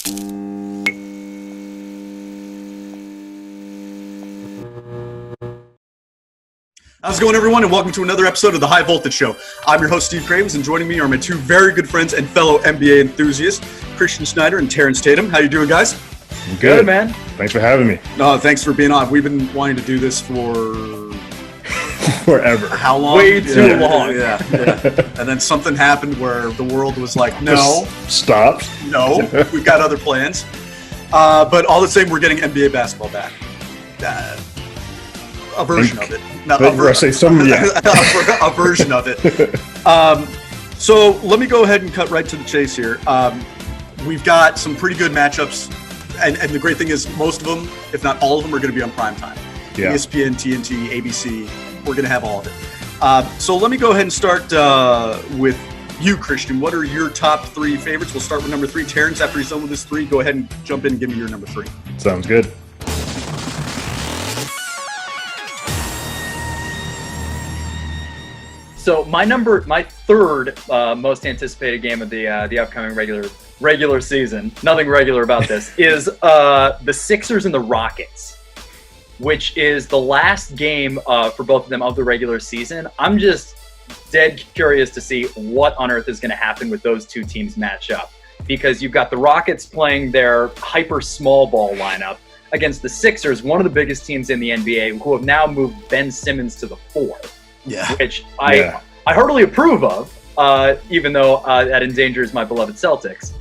How's it going, everyone, and welcome to another episode of the High Voltage Show. I'm your host, Steve Cravens, and joining me are my two very good friends and fellow NBA enthusiasts, Christian Schneider and Terrence Tatum. How you doing, guys? I'm good, man. Thanks for having me. No, thanks for being on. We've been wanting to do this for... forever. How long? Way too long. Yeah. And then something happened where the world was like, no. Just stopped. No, we've got other plans. But all the same, we're getting NBA basketball back. A version of it. No, a version of it. So let me go ahead and cut right to the chase here. We've got some pretty good matchups, and the great thing is most of them, if not all of them, are going to be on primetime. Yeah. ESPN, TNT, ABC, we're going to have all of it. So let me go ahead and start with you, Christian. What are your top three favorites? We'll start with number 3. Terrence, after he's done with his 3, go ahead and jump in and give me your number 3. Sounds good. So my third most anticipated game of the upcoming regular season, nothing regular about this, is the Sixers and the Rockets, which is the last game for both of them of the regular season. I'm just dead curious to see what on earth is going to happen with those two teams match up, because you've got the Rockets playing their hyper small ball lineup against the Sixers, one of the biggest teams in the NBA, who have now moved Ben Simmons to the 4. Yeah. Which I heartily approve of, even though that endangers my beloved Celtics.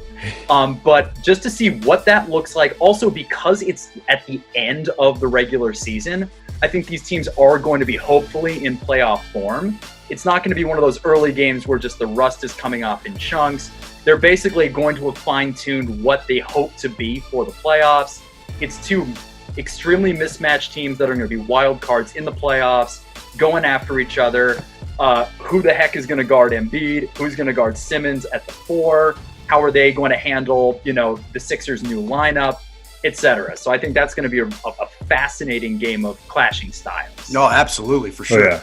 But just to see what that looks like, also because it's at the end of the regular season, I think these teams are going to be hopefully in playoff form. It's not going to be one of those early games where just the rust is coming off in chunks. They're basically going to have fine-tuned what they hope to be for the playoffs. It's two extremely mismatched teams that are going to be wild cards in the playoffs, going after each other. Who the heck is going to guard Embiid? Who's going to guard Simmons at the 4? How are they going to handle, the Sixers' new lineup, etc.? So I think that's going to be a fascinating game of clashing styles. No, absolutely, for sure. Oh, yeah.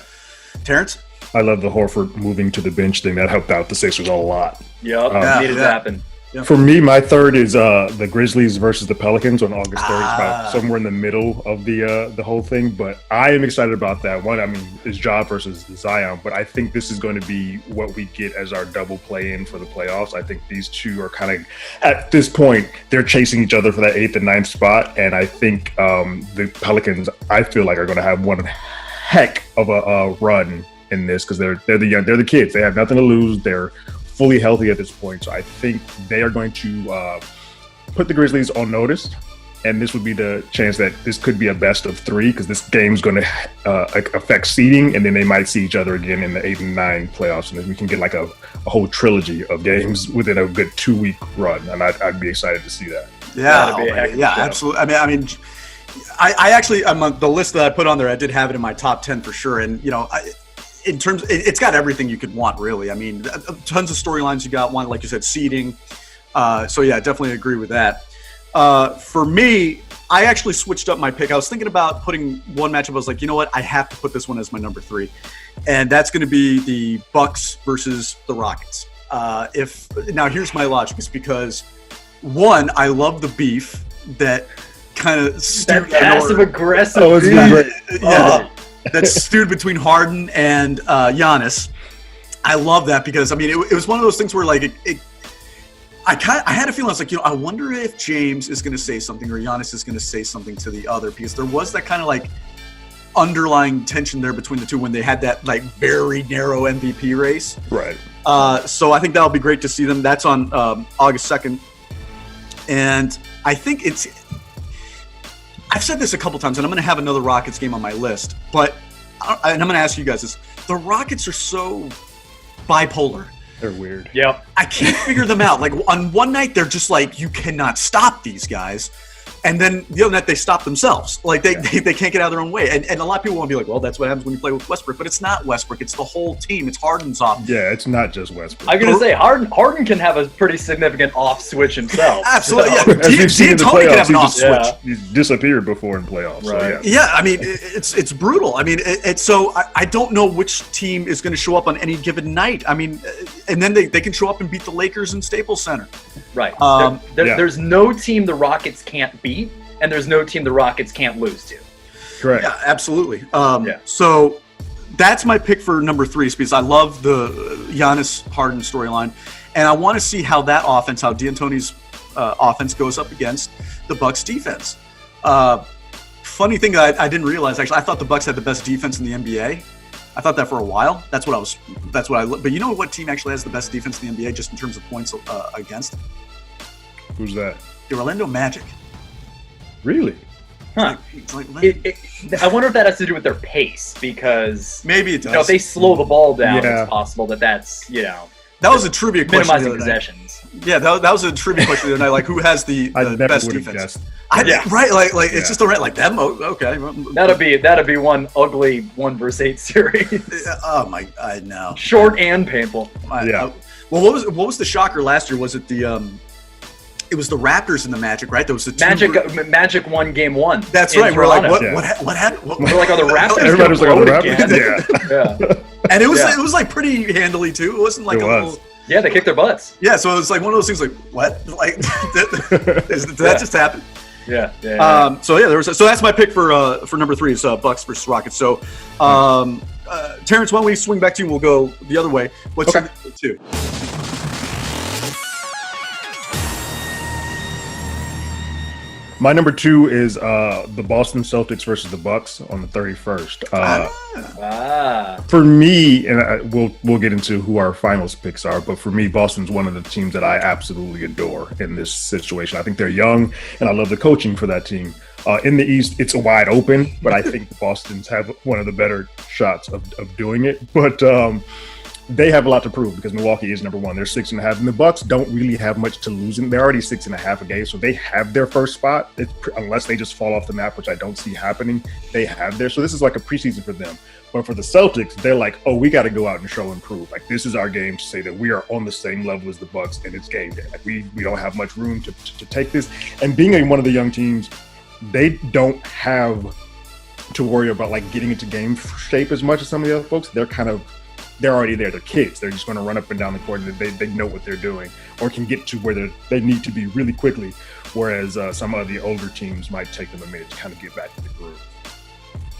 Terrence? I love the Horford moving to the bench thing. That helped out the Sixers a lot. Yep, needed to happen. Yeah. For me, my third is the Grizzlies versus the Pelicans on August 3rd. It's about somewhere in the middle of the whole thing, but I am excited about that one. I mean, it's Ja versus Zion, but I think this is going to be what we get as our double play-in for the playoffs. I think these two are kind of, at this point, they're chasing each other for that 8th and 9th spot, and I think the Pelicans, I feel like, are going to have one heck of a run in this, because they're the kids. They have nothing to lose. They're fully healthy at this point, so I think they are going to put the Grizzlies on notice, and this would be the chance that this could be a best of 3, because this game's going to affect seeding, and then they might see each other again in the 8 and 9 playoffs, and then we can get like a whole trilogy of games within a good 2-week run, and I'd be excited to see that. Yeah, absolutely. I mean, I actually, on the list that I put on there, I did have it in my top 10 for sure, and in terms, it's got everything you could want, really. I mean, tons of storylines you got. One, like you said, seeding. So yeah, definitely agree with that. For me, I actually switched up my pick. I was thinking about putting one matchup. I was like, you know what? I have to put this one as my number 3, and that's going to be the Bucks versus the Rockets. Now here's my logic: is because one, I love the beef that kind of passive aggressive. That's stewed between Harden and Giannis. I love that because, I mean, it was one of those things where, like, I had a feeling, I was like, I wonder if James is going to say something or Giannis is going to say something to the other, because there was that kind of, like, underlying tension there between the two when they had that, like, very narrow MVP race. Right. So I think that'll be great to see them. That's on August 2nd. And I think I've said this a couple times, and I'm going to have another Rockets game on my list, and I'm going to ask you guys this. The Rockets are so bipolar. They're weird. Yep. I can't figure them out. Like, on one night, they're just like, you cannot stop these guys. And then the other night, they stop themselves. Like, they can't get out of their own way. And a lot of people want to be like, well, that's what happens when you play with Westbrook. But it's not Westbrook. It's the whole team. It's Harden's off. Yeah, it's not just Westbrook. I'm going to say, Harden can have a pretty significant off switch himself. Absolutely, So. yeah. As we've seen in the D'Antoni can playoffs, have an off switch. He's disappeared before in playoffs. Right. So, yeah. Yeah, I mean, it's brutal. I mean, so I don't know which team is going to show up on any given night. I mean, and then they can show up and beat the Lakers in Staples Center. Right. There's no team the Rockets can't beat, and there's no team the Rockets can't lose to. Correct. Yeah, absolutely. So that's my pick for number 3, because I love the Giannis Harden storyline, and I want to see how that offense, how D'Antoni's offense goes up against the Bucks defense. Funny thing I didn't realize, actually, I thought the Bucks had the best defense in the NBA. I thought that for a while. But you know what team actually has the best defense in the NBA just in terms of points against? Who's that? The Orlando Magic. Really? Huh. I wonder if that has to do with their pace, because maybe it does. If they slow the ball down, it's possible that's that was a trivia question. Minimizing possessions. Yeah, that was a trivia question the other night. Like, who has the best defense? Right, like it's just like them. Okay, that'd be one ugly 1-versus-8 series. I know. Short and painful. Well, what was the shocker last year? Was it it was the Raptors and the Magic, right? There was the Magic won game 1. That's right. We're like, what happened? We're like, are the Raptors? Everybody was like, are the Raptors? Yeah. And it was like pretty handily too. It wasn't like little. Yeah, they kicked their butts. Yeah, so it was like one of those things. Like, what? Like, did that just happen? Yeah. So that's my pick for number 3 is Bucks versus Rockets. So, Terrence, why don't we swing back to you? We'll go the other way. What's your number 2? My number 2 is the Boston Celtics versus the Bucks on the 31st. For me, and we'll get into who our finals picks are, but for me, Boston's one of the teams that I absolutely adore in this situation. I think they're young, and I love the coaching for that team. In the East, it's wide open, but I think the Boston's have one of the better shots of doing it. But they have a lot to prove because Milwaukee is number 1. They're 6.5, and the Bucks don't really have much to lose. And they're already 6.5 a game, so they have their first spot. Unless they just fall off the map, which I don't see happening, they have there. So this is like a preseason for them. But for the Celtics, they're like, oh, we got to go out and show and prove. Like, this is our game to say that we are on the same level as the Bucks, and it's game day. Like, we don't have much room to take this. And being one of the young teams, they don't have to worry about like getting into game shape as much as some of the other folks. They're already there. They're kids. They're just going to run up and down the court, and they know what they're doing, or can get to where they need to be really quickly. Whereas some of the older teams might take them a minute to kind of get back to the groove.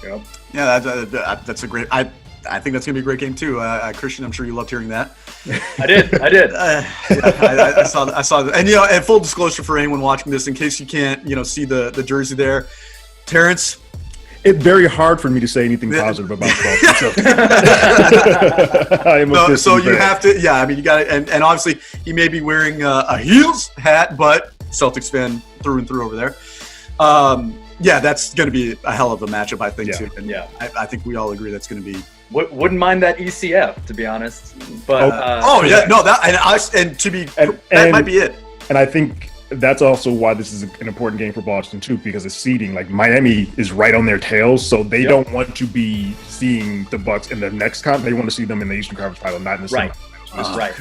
Yep. Yeah, that's a great. I think that's going to be a great game too. Christian, I'm sure you loved hearing that. I did. I saw that. And and full disclosure for anyone watching this, in case you can't see the jersey there, Terrence. It's very hard for me to say anything positive about Boston. So you have to, you got it. And obviously, he may be wearing a Heels hat, but Celtics fan through and through over there. That's going to be a hell of a matchup, I think, too. And I think we all agree that's going to be. Wouldn't mind that ECF, to be honest. But that might be it. And I think that's also why this is an important game for Boston too, because it's seeding. Like, Miami is right on their tails, so they don't want to be seeing the Bucks in the next They want to see them in the Eastern Conference Final, not in the semifinals. Right.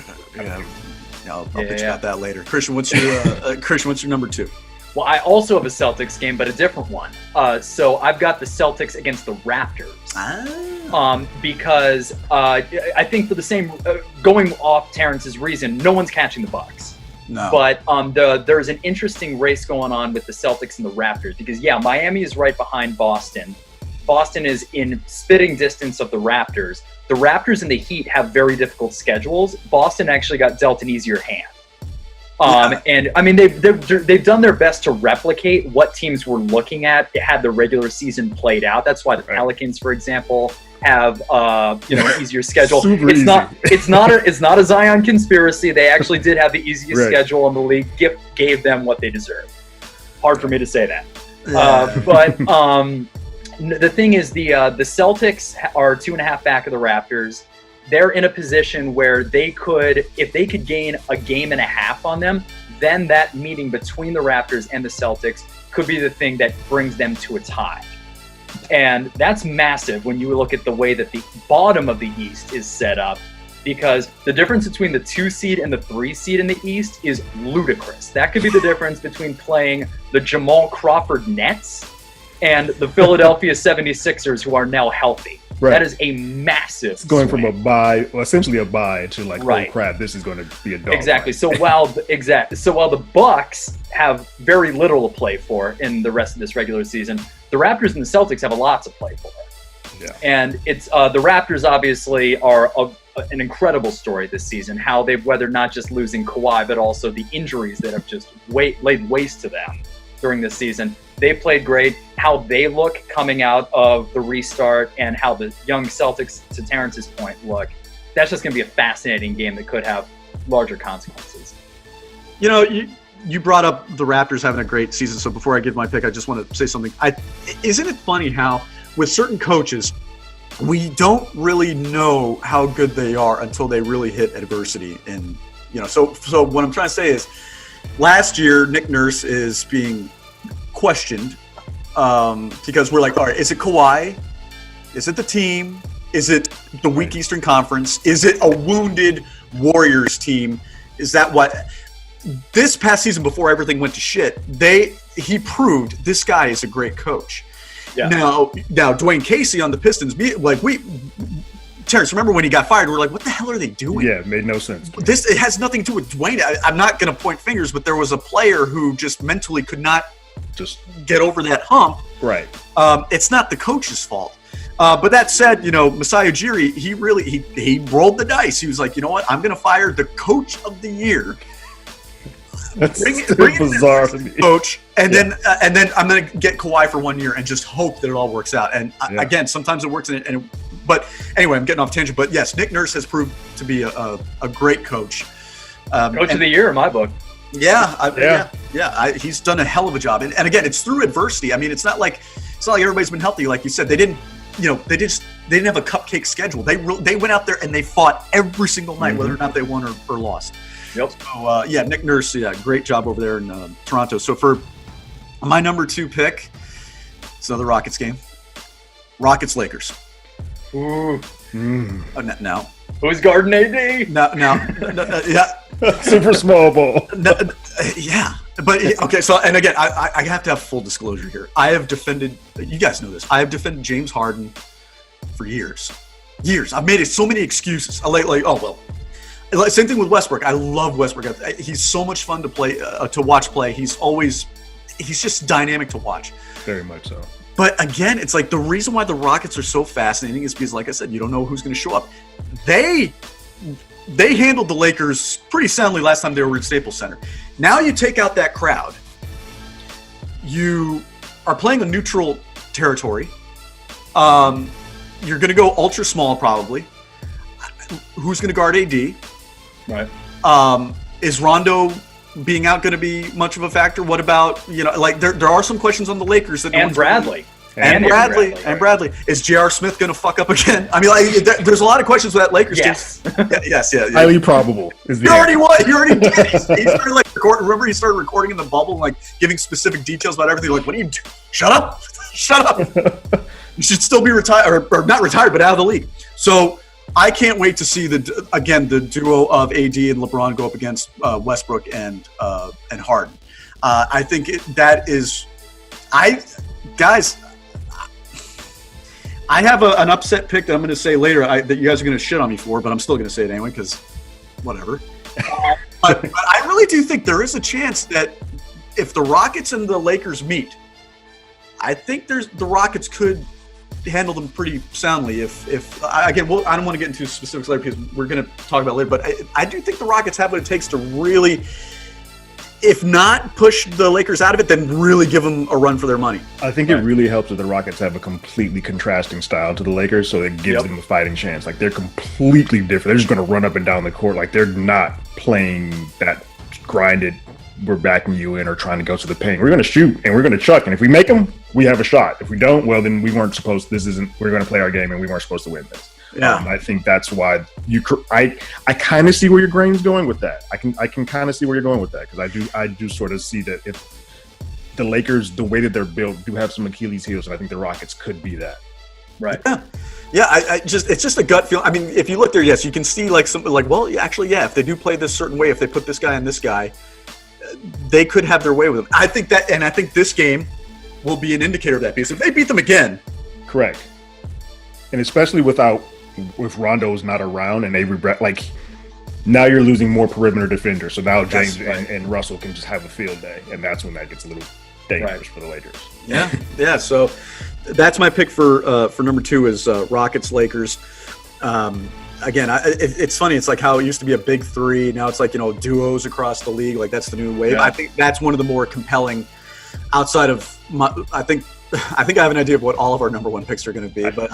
I'll bitch about that later. Christian, what's your number 2? Well, I also have a Celtics game, but a different one. So I've got the Celtics against the Raptors. Because I think for the same going off Terrence's reason, no one's catching the Bucks. No. But there's an interesting race going on with the Celtics and the Raptors because, Miami is right behind Boston. Boston is in spitting distance of the Raptors. The Raptors and the Heat have very difficult schedules. Boston actually got dealt an easier hand. And I mean, they've done their best to replicate what teams were looking at had the regular season played out. That's why the Pelicans, for example, have an easier schedule. It's not a Zion conspiracy. They actually did have the easiest schedule in the league. Gave them what they deserved. Hard for me to say that. But the thing is, the Celtics are 2.5 back of the Raptors. They're in a position where if they could gain a game and a half on them, then that meeting between the Raptors and the Celtics could be the thing that brings them to a tie. And that's massive when you look at the way that the bottom of the East is set up, because the difference between the 2 seed and the 3 seed in the East is ludicrous. That could be the difference between playing the Jamal Crawford Nets and the Philadelphia 76ers, who are now healthy. Right. That is a massive It's going swing. from essentially a bye to like, Right. oh crap, this is going to be a dog. Exactly. fight. So while the Bucks have very little to play for in the rest of this regular season, the Raptors and the Celtics have a lot to play for. Yeah. And it's the Raptors obviously are an incredible story this season. How they've weathered not just losing Kawhi, but also the injuries that have just laid waste to them during this season. They played great. How they look coming out of the restart and how the young Celtics, to Terrence's point, look. That's just going to be a fascinating game that could have larger consequences. You know, you brought up the Raptors having a great season. So before I give my pick, I just want to say something. Isn't it funny how with certain coaches, we don't really know how good they are until they really hit adversity. And, you know, so what I'm trying to say is last year, Nick Nurse is being questioned because we're like, all right, is it Kawhi? Is it the team? Is it the weak Eastern Conference? Is it a wounded Warriors team? Is that what this past season before everything went to shit, he proved this guy is a great coach. Yeah. Now Dwayne Casey on the Pistons, Terrence, remember when he got fired? We're like, what the hell are they doing? Yeah, it made no sense. It has nothing to do with Dwayne. I'm not going to point fingers, but there was a player who just mentally could not Just get over that hump. right. It's not the coach's fault. But that said, you know, Masai Ujiri, he rolled the dice. He was like, you know what? I'm going to fire the coach of the year. That's Bring still it bizarre to me. coach, and then I'm going to get Kawhi for 1 year and just hope that it all works out. And again, sometimes it works, but anyway, I'm getting off tangent. But yes, Nick Nurse has proved to be a great coach. Coach of the year in my book. Yeah. He's done a hell of a job, and again, it's through adversity. I mean, it's not like everybody's been healthy, like you said. They didn't have a cupcake schedule. They went out there and they fought every single night, whether or not they won or lost. Yep. So Nick Nurse, great job over there in Toronto. So for my number 2 pick, it's another Rockets game. Rockets Lakers. Ooh. Now. Who's guarding AD? No, yeah. Super small ball. Yeah, but okay. So, and again, I have to have full disclosure here. I have defended. You guys know this. I have defended James Harden for years. I've made so many excuses. Same thing with Westbrook. I love Westbrook. He's so much fun to play, to watch play. He's just dynamic to watch. Very much so. But again, it's like the reason why the Rockets are so fascinating is because, like I said, you don't know who's going to show up. They handled the Lakers pretty soundly last time they were in Staples Center. Now you take out that crowd. You are playing a neutral territory. You're going to go ultra small probably. Who's going to guard AD? Right. Is Rondo being out going to be much of a factor? What about, there are some questions on the Lakers that And Bradley. And Bradley. Is J.R. Smith going to fuck up again? I mean, there's a lot of questions with that Lakers team. Yes. Highly probable is the He already did. He started remember he started recording in the bubble, like giving specific details about everything. Like, what do you do? Shut up. You should still be retired, or not retired, but out of the league. So I can't wait to see the duo of AD and LeBron go up against Westbrook and Harden. I think I have an upset pick that I'm going to say later that you guys are going to shit on me for, but I'm still going to say it anyway because whatever. But I really do think there is a chance that if the Rockets and the Lakers meet, I think the Rockets could handle them pretty soundly. If I don't want to get into specifics later because we're going to talk about it later, but I do think the Rockets have what it takes to really, if not push the Lakers out of it, then really give them a run for their money. I think it really helps that the Rockets have a completely contrasting style to the Lakers, so it gives them a fighting chance. Like, they're completely different. They're just going to run up and down the court. Like, they're not playing that grinded, we're backing you in or trying to go to the paint. We're going to shoot and we're going to chuck, and if we make them, we have a shot. If we don't, well, then we're going to play our game and we weren't supposed to win this. Yeah. I think that's why I kind of see where your grain's going with that. I can kind of see where you're going with that because I do sort of see that if the Lakers, the way that they're built, do have some Achilles heels, and I think the Rockets could be that. Right. Yeah. It's just a gut feel. I mean, if you look there, yes, you can see like something like, well, actually, yeah, if they do play this certain way, if they put this guy and this guy, they could have their way with them. I think this game will be an indicator of that because if they beat them again, correct. And especially with Rondo's not around and Avery Brett, like now you're losing more perimeter defenders. So now James and Russell can just have a field day, and that's when that gets a little dangerous for the Lakers. Yeah. So that's my pick for number 2 is Rockets Lakers. Again, it's funny. It's like how it used to be a big three. Now it's like, duos across the league. Like that's the new wave. Yeah. I think that's one of the more compelling outside of I think I have an idea of what all of our number 1 picks are going to be, but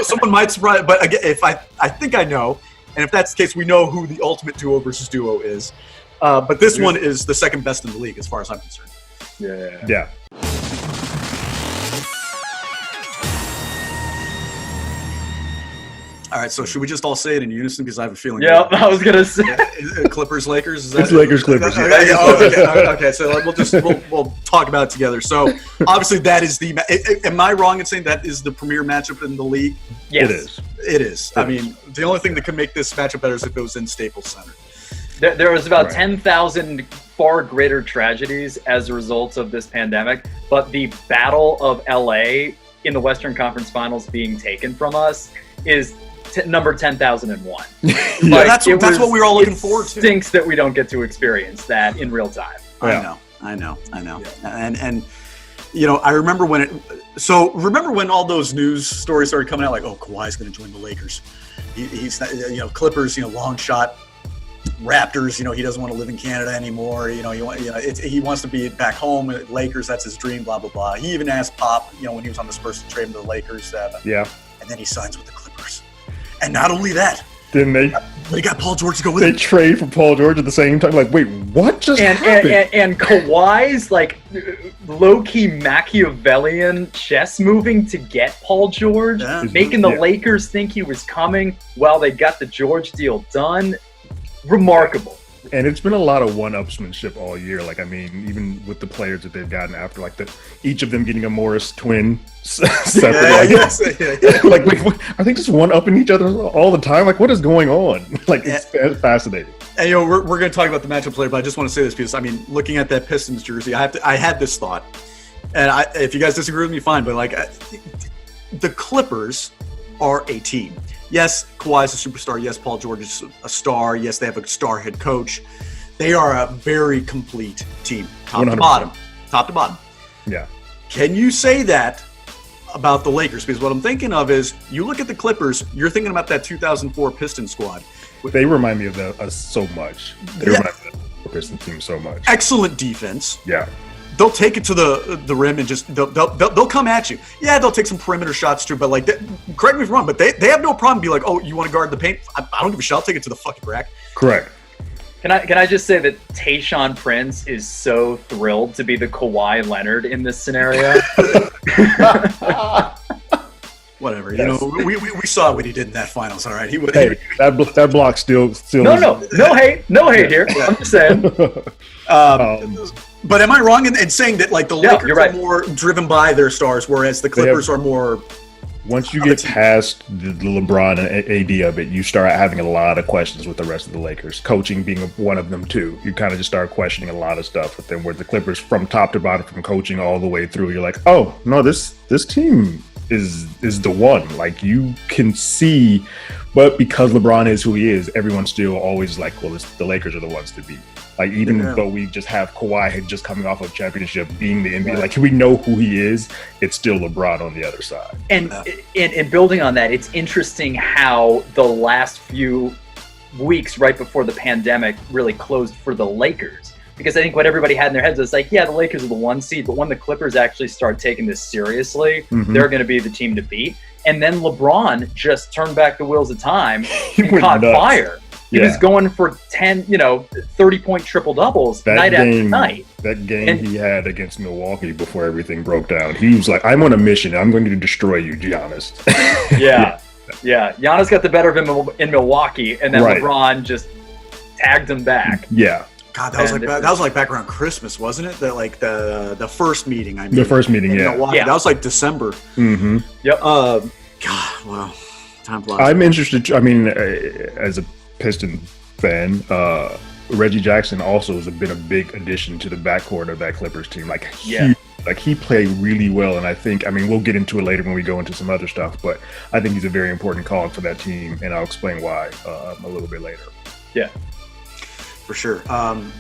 someone might surprise. But again, if I think I know, and if that's the case, we know who the ultimate duo versus duo is. But this one is the second best in the league as far as I'm concerned. Yeah. All right, so should we just all say it in unison? Because I have a feeling. Yeah, I was gonna say Clippers, Lakers. Is it's Lakers, Clippers. Okay. So we'll talk about it together. So obviously that is the. Am I wrong in saying that is the premier matchup in the league? Yes, it is. I mean, the only thing that could make this matchup better is if it was in Staples Center. There was about 10,000 far greater tragedies as a result of this pandemic, but the Battle of LA in the Western Conference Finals being taken from us is number 10,001. That's what we were all looking forward to. It stinks that we don't get to experience that in real time. I know. Yeah. And I remember when all those news stories started coming out, like, oh, Kawhi's going to join the Lakers. He's Clippers, long shot. Raptors, he doesn't want to live in Canada anymore. He wants to be back home. Lakers, that's his dream. Blah blah blah. He even asked Pop, when he was on the Spurs to trade him to the Lakers. And then he signs with the Clippers. And not only that, then they got Paul George to go with him. They trade for Paul George at the same time. Like, wait, what just happened? And Kawhi's like low-key Machiavellian chess moving to get Paul George, making the Lakers think he was coming while they got the George deal done. Remarkable. And it's been a lot of one-upsmanship all year. Like, I mean, even with the players that they've gotten after, like each of them getting a Morris twin separate. Like, are they just one-upping each other all the time? Like, what is going on? Like, it's fascinating. And we're going to talk about the matchup later, but I just want to say this because, I mean, looking at that Pistons jersey, I had this thought, and if you guys disagree with me, fine. But like, the Clippers are a team. Yes, Kawhi's a superstar. Yes, Paul George is a star. Yes, they have a star head coach. They are a very complete team, top 100%. to bottom. Yeah. Can you say that about the Lakers? Because what I'm thinking of is, you look at the Clippers, you're thinking about that 2004 Pistons squad. They remind me of us so much. They remind me of the Pistons team so much. Excellent defense. Yeah. They'll take it to the rim and just they'll come at you. Yeah, they'll take some perimeter shots too, but like, correct me if I'm wrong, but they have no problem being like, oh, you want to guard the paint? I don't give a shit. I'll take it to the fucking rack. Correct. Can I just say that Tayshaun Prince is so thrilled to be the Kawhi Leonard in this scenario? Whatever. Yes. We saw what he did in that finals. All right. That block still. No hate here. Yeah. I'm just saying. But am I wrong in saying that like the Lakers are more driven by their stars, whereas the Clippers are more? Once you get past the LeBron and AD of it, you start having a lot of questions with the rest of the Lakers. Coaching being one of them too. You kind of just start questioning a lot of stuff with them. Where the Clippers, from top to bottom, from coaching all the way through, you're like, oh no, this team is the one. Like, you can see, but because LeBron is who he is, everyone's still always like, well, the Lakers are the ones to beat. Like, even though we just have Kawhi just coming off of championship, being the NBA, like, we know who he is, it's still LeBron on the other side. And building on that, it's interesting how the last few weeks right before the pandemic really closed for the Lakers. Because I think what everybody had in their heads was like, yeah, the Lakers are the 1 seed, but when the Clippers actually start taking this seriously, they're going to be the team to beat. And then LeBron just turned back the wheels of time and caught fire. He was going for 10, 30-point triple-doubles night after night. That game he had against Milwaukee before everything broke down, he was like, I'm on a mission. I'm going to destroy you, Giannis. Yeah. Giannis got the better of him in Milwaukee, and then LeBron just tagged him back. Yeah. God, that was like back around Christmas, wasn't it? The first meeting. The first meeting, Milwaukee. That was like December. Mm-hmm. Yep. God, wow. Time flies. I'm interested. I mean, as a Piston fan, Reggie Jackson also has been a big addition to the backcourt of that Clippers team. Like, Like, he played really well, and I think, I mean, we'll get into it later when we go into some other stuff, but I think he's a very important cog for that team, and I'll explain why a little bit later. Yeah. For sure.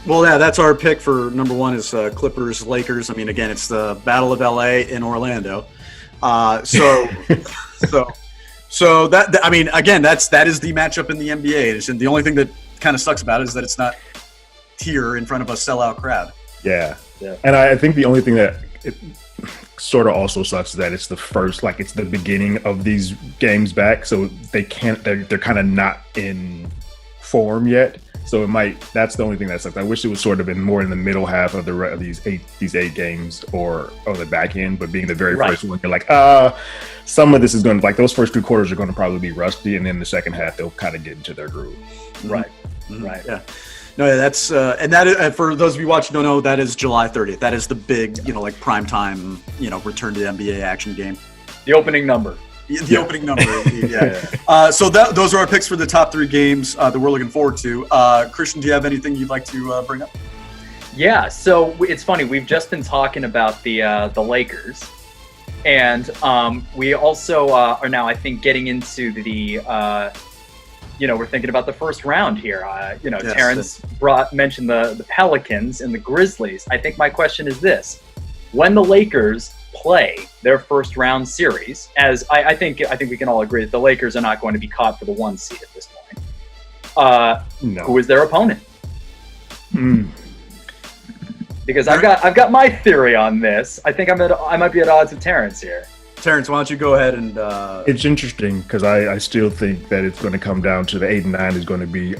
Well, yeah, that's our pick for number one is Clippers, Lakers. I mean, again, it's the Battle of LA in Orlando. So that I mean, again, that is the matchup in the NBA. And the only thing that kind of sucks about it is that it's not here in front of a sellout crowd. Yeah. And I think the only thing that it sort of also sucks is that it's the first, like, it's the beginning of these games back, so they're kind of not in form yet. So that's the only thing that sucks. I wish it was sort of been more in the middle half of these eight games or on the back end, but being the very first one, you're like, some of this is going to, like, those first 2 quarters are going to probably be rusty, and then the second half they'll kind of get into their groove. Right. Mm-hmm. Right. Yeah. No, yeah, that's and that for those of you watching don't know, that is July 30th. That is the big, like, prime time, return to the NBA action game. The opening number. The opening number, indeed, yeah. So those are our picks for the top 3 games that we're looking forward to. Christian, do you have anything you'd like to bring up? Yeah, so it's funny. We've just been talking about the Lakers, and we also are now, I think, getting into the we're thinking about the first round here. Yes, Terrence mentioned the Pelicans and the Grizzlies. I think my question is this: when the Lakers play their first round series, as I think we can all agree that the Lakers are not going to be caught for the 1 seed at this point. No. Who is their opponent? Because I've got my theory on this. I think I might be at odds with Terrence here. Terrence, why don't you go ahead and... It's interesting because I still think that it's going to come down to the 8 and 9 is going to be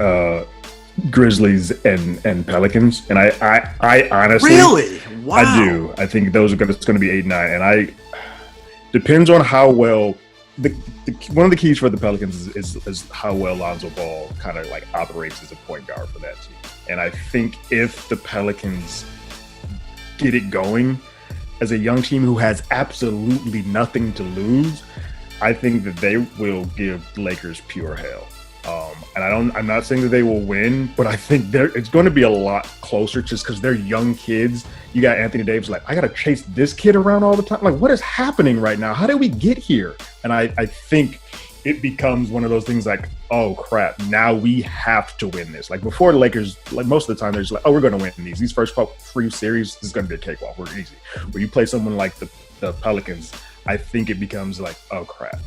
Grizzlies and Pelicans, and I honestly... Really? Wow. I do. I think it's going to be 8 and 9, and depends on how well... one of the keys for the Pelicans is how well Lonzo Ball kind of, like, operates as a point guard for that team. And I think if the Pelicans get it going as a young team who has absolutely nothing to lose, I think that they will give the Lakers pure hell. And I'm not saying that they will win, but I think it's going to be a lot closer just because they're young kids. You got Anthony Davis, like, I got to chase this kid around all the time. Like, what is happening right now? How did we get here? And I think it becomes one of those things like, oh crap, now we have to win this. Like, before, the Lakers, like, most of the time they're just like, oh, we're going to win these first 3 series. This is going to be a cakewalk. We're easy. When you play someone like the Pelicans, I think it becomes like, oh crap,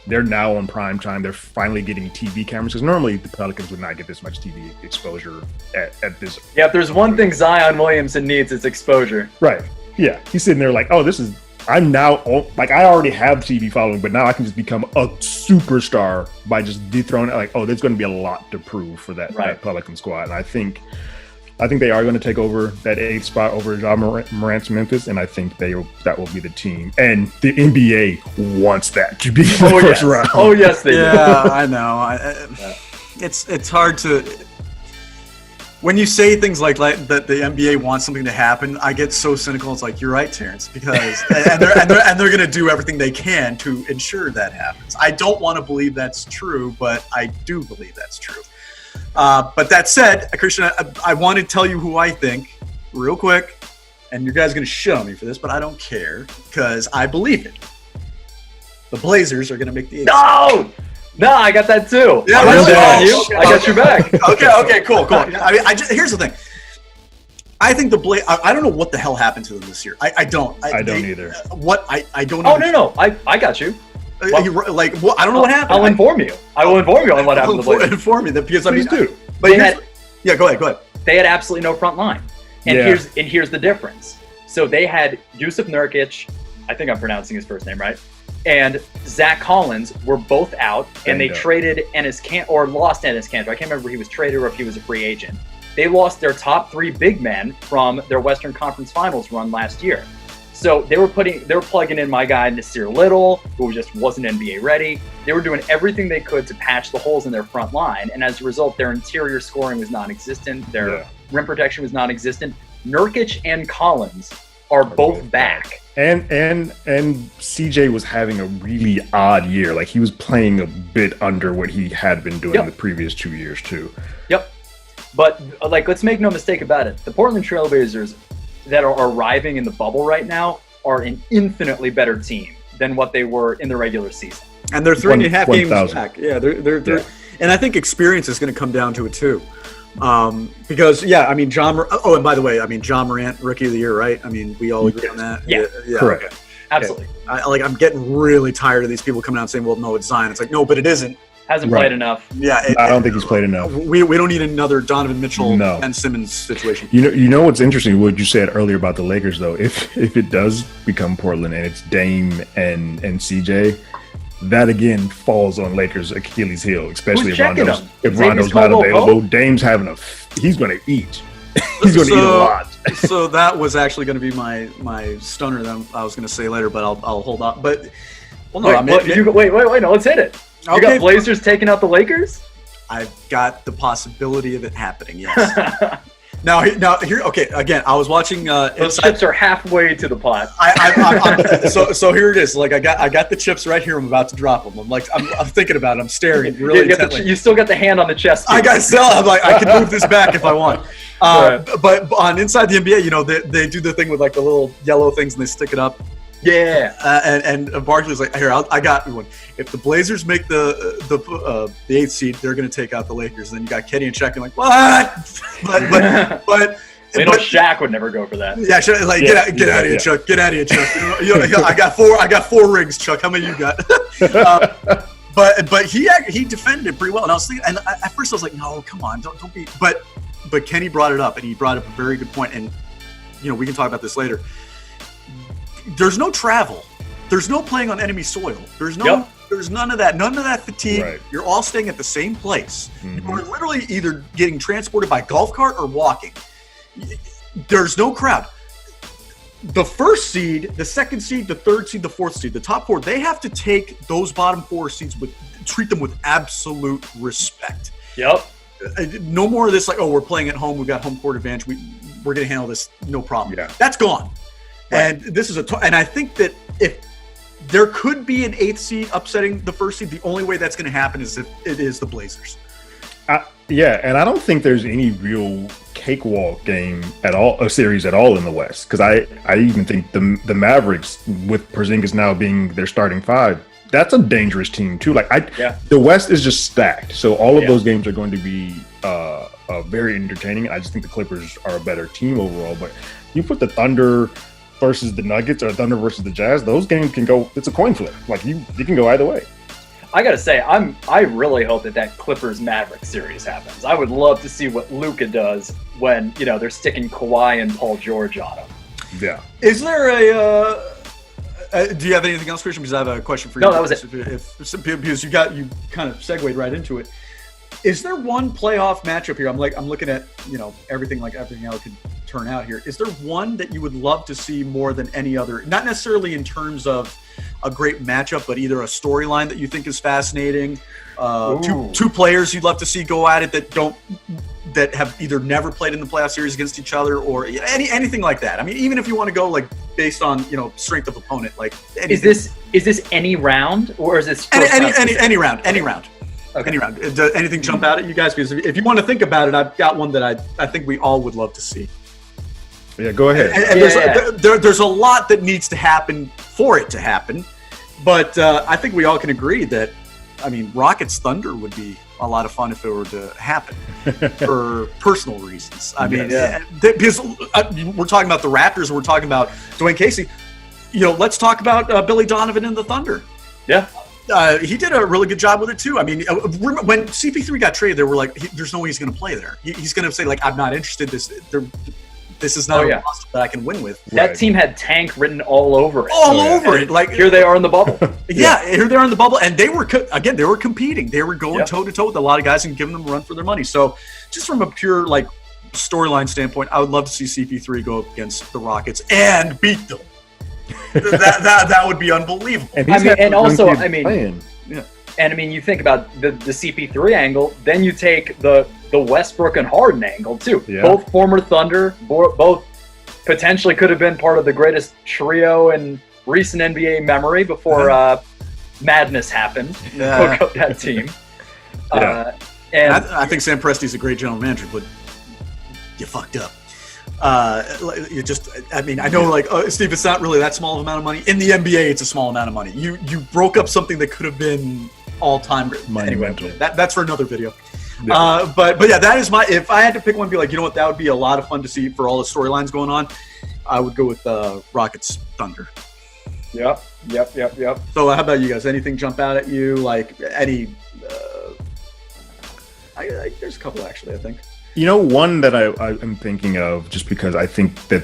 they're now on prime time. They're finally getting TV cameras, because normally the Pelicans would not get this much TV exposure at this. Yeah, if there's one thing Zion Williamson needs, it's exposure. Right. Yeah. He's sitting there like, oh, I'm now, like, I already have TV following, but now I can just become a superstar by just dethroning, like, oh, there's going to be a lot to prove for that Pelican squad. And I think they are going to take over that 8th spot over Ja Morant's Memphis, and I think that will be the team. And the NBA wants that to be the first round. Oh, yes, they do. Yeah, I know. It's hard to... When you say things like that the NBA wants something to happen, I get so cynical. It's like, you're right, Terrence, because and they're going to do everything they can to ensure that happens. I don't want to believe that's true, but I do believe that's true. But that said, Christian, I want to tell you who I think real quick, and you guys are going to shit on me for this, but I don't care because I believe it. The Blazers are going to make the 8th. No, I got that too. Yeah, really? I got your back. Okay, cool. I mean, here's the thing. I think I don't know what the hell happened to them this year. I don't either. I don't. Oh, no. I got you. Well, I don't know what happened. I'll inform you. I will inform you on what happened to the Blazers. Inform me, because I mean, too. But go ahead. They had absolutely no front line, and here's the difference. So they had Yusuf Nurkic, I think I'm pronouncing his first name right, and Zach Collins were both out, and they traded lost Enes Kanter. I can't remember if he was traded or if he was a free agent. They lost their top 3 big men from their Western Conference Finals run last year. So they were plugging in my guy Nasir Little, who just wasn't NBA ready. They were doing everything they could to patch the holes in their front line, and as a result, their interior scoring was non-existent. Their rim protection was non-existent. Nurkic and Collins are both back. And CJ was having a really odd year. Like, he was playing a bit under what he had been doing the previous 2 years too. Yep. But, like, let's make no mistake about it. The Portland Trailblazers that are arriving in the bubble right now are an infinitely better team than what they were in the regular season. And they're 3.5 games 1,000. back. Yeah, they're and I think experience is going to come down to it too. Because I mean, oh, and by the way, I mean, John Morant, Rookie of the Year, right? I mean, we all agree on that. Yeah. Correct. Okay. Absolutely. I'm getting really tired of these people coming out and saying, "Well, no, it's Zion." It's like, no, but it isn't. Hasn't played enough. Yeah, I don't think he's played enough. We don't need another Donovan Mitchell, Ben Simmons situation. You know what's interesting? What you said earlier about the Lakers, though. If it does become Portland and it's Dame and CJ, that again falls on Lakers' Achilles' heel, especially if Rondo's not available. Dame's he's going to eat. He's going to eat a lot. So that was actually going to be my stunner that I was going to say later, but I'll hold on. But no, wait, no, let's hit it. You got Blazers taking out the Lakers? I've got the possibility of it happening. Yes. Now here. Okay. Again, I was watching. Those chips are halfway to the pot. So here it is. Like I got the chips right here. I'm about to drop them. I'm thinking about it. I'm staring really intently. You still got the hand on the chest. I'm like, I can move this back if I want. But on Inside the NBA, they do the thing with like the little yellow things and they stick it up. Yeah. And Barkley's like, here, I got one. If the Blazers make the 8th seed, they're going to take out the Lakers. And then you got Kenny and Shaq and like, what? but Shaq would never go for that. Yeah, like get out of here, Chuck. Get out of here, Chuck. I got four rings, Chuck. How many you got? But he defended it pretty well. And I was thinking, and at first I was like, no, come on, don't be. But Kenny brought it up, and he brought up a very good point. And we can talk about this later. There's no travel. There's no playing on enemy soil. There's none of that. None of that fatigue. Right. You're all staying at the same place. Mm-hmm. You're literally either getting transported by golf cart or walking. There's no crowd. The first seed, the second seed, the third seed, the fourth seed, the top four, they have to take those bottom four seeds treat them with absolute respect. Yep. No more of this like, oh, we're playing at home. We've got home court advantage. We're going to handle this. No problem. Yeah. That's gone. Right. And this is and I think that if there could be an 8th seed upsetting the first seed, the only way that's going to happen is if it is the Blazers. And I don't think there's any real cakewalk game at all, a series at all in the West. Because I even think the Mavericks, with Porzingis now being their starting 5, that's a dangerous team too. The West is just stacked, so all of those games are going to be very entertaining. I just think the Clippers are a better team overall. But you put the Thunder versus the Nuggets or Thunder versus the Jazz, those games can go. It's a coin flip. Like you can go either way. I gotta say, I really hope that Clippers Mavericks series happens. I would love to see what Luka does when they're sticking Kawhi and Paul George on him. Yeah. Is there do you have anything else, Christian? Because I have a question for you. No, that was it. Because you kind of segued right into it. Is there one playoff matchup here? I'm looking at everything else could turn out here. Is there one that you would love to see more than any other? Not necessarily in terms of a great matchup, but either a storyline that you think is fascinating, two players you'd love to see go at it that have either never played in the playoff series against each other, or anything like that. I mean, even if you want to go based on strength of opponent, is this any round or is this any round? Okay. Any round. Does anything jump out at you guys? Because if you want to think about it, I've got one that I think we all would love to see. Yeah, go ahead. And there's a lot that needs to happen for it to happen, but I think we all can agree that, Rockets Thunder would be a lot of fun if it were to happen for personal reasons. Because we're talking about the Raptors, and we're talking about Dwayne Casey. Let's talk about Billy Donovan and the Thunder. Yeah. He did a really good job with it too. When CP3 got traded, they were like, "There's no way he's going to play there. He's going to say I'm not interested. This is not a roster that I can win with." That team had tank written all over it. Over it. Here they are in the bubble. Here they are in the bubble, and they were competing. They were going toe to toe with a lot of guys and giving them a run for their money. So, just from a pure storyline standpoint, I would love to see CP3 go up against the Rockets and beat them. that would be unbelievable. And you think about the CP3 angle, then you take the Westbrook and Harden angle too. Yeah. Both former Thunder, both potentially could have been part of the greatest trio in recent NBA memory before madness happened. Cook up that team. And I think Sam Presti's a great general manager, but you fucked up. I mean, I know, like, Steve, it's not really that small of an amount of money. In the NBA, it's a small amount of money. You broke up something that could have been all-time. Anyway, that's for another video. Yeah. But yeah, that is if I had to pick one, be like, you know what, that would be a lot of fun to see for all the storylines going on. I would go with Rockets Thunder. Yep. So how about you guys? Anything jump out at you? Like any? There's a couple actually, I think. You know, one that I'm thinking of, just because I think that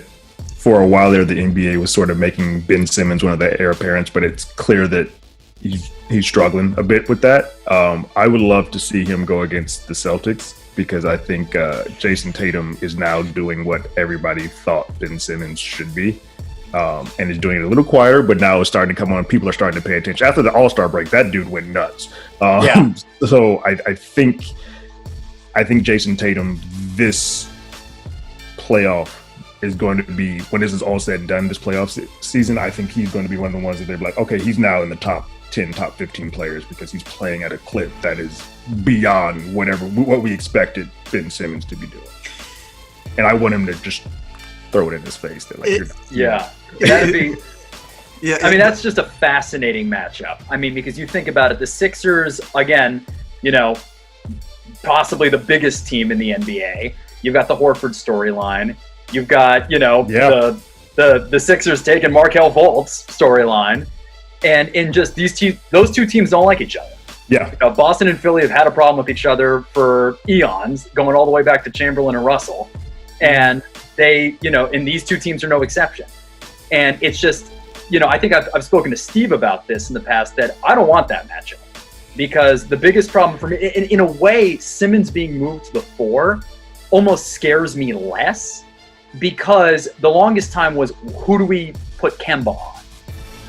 for a while there, the NBA was sort of making Ben Simmons one of the heir apparents, but it's clear that he's struggling a bit with that. I would love to see him go against the Celtics, because I think Jason Tatum is now doing what everybody thought Ben Simmons should be, and is doing it a little quieter, but now it's starting to come on. People are starting to pay attention. After the All-Star break, that dude went nuts. So I think Jason Tatum, this playoff is going to be, when this is all said and done, this playoff season, I think he's going to be one of the ones that they're like, okay, he's now in the top 10, top 15 players, because he's playing at a clip that is beyond what we expected Ben Simmons to be doing. And I want him to just throw it in his face. Like, that'd be. Yeah, I mean, that's just a fascinating matchup. I mean, because you think about it, the Sixers, again, you know, possibly the biggest team in the NBA. You've got the Horford storyline. You've got, you know, the Sixers taking Markelle Fultz storyline. And in just those two teams don't like each other. Yeah. You know, Boston and Philly have had a problem with each other for eons, going all the way back to Chamberlain and Russell. And they, you know, and these two teams are no exception. And it's just, you know, I think I've spoken to Steve about this in the past, that I don't want that matchup. Because the biggest problem for me, in a way, Simmons being moved to the 4 almost scares me less, because the longest time was, who do we put Kemba on,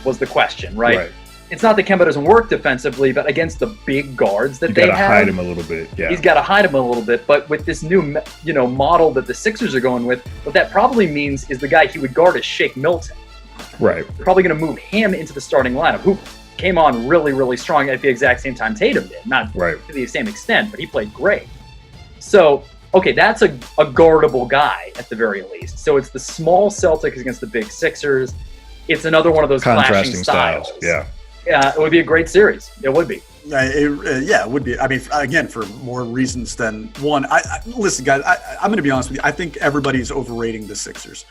was the question, right? It's not that Kemba doesn't work defensively, but against the big guards that they have, you gotta hide him a little bit. Yeah, he's got to hide him a little bit. But with this new, you know, model that the Sixers are going with, what that probably means is the guy he would guard is Shake Milton. Right. They're probably going to move him into the starting lineup, who came on really, really strong at the exact same time Tatum did. Not to the same extent, but he played great. So, okay, that's a guardable guy at the very least. So it's the small Celtics against the big Sixers. It's another one of those clashing styles. Yeah, it would be a great series. It would be. It would be. I mean, again, for more reasons than one. Listen, guys, I'm going to be honest with you. I think everybody's overrating the Sixers.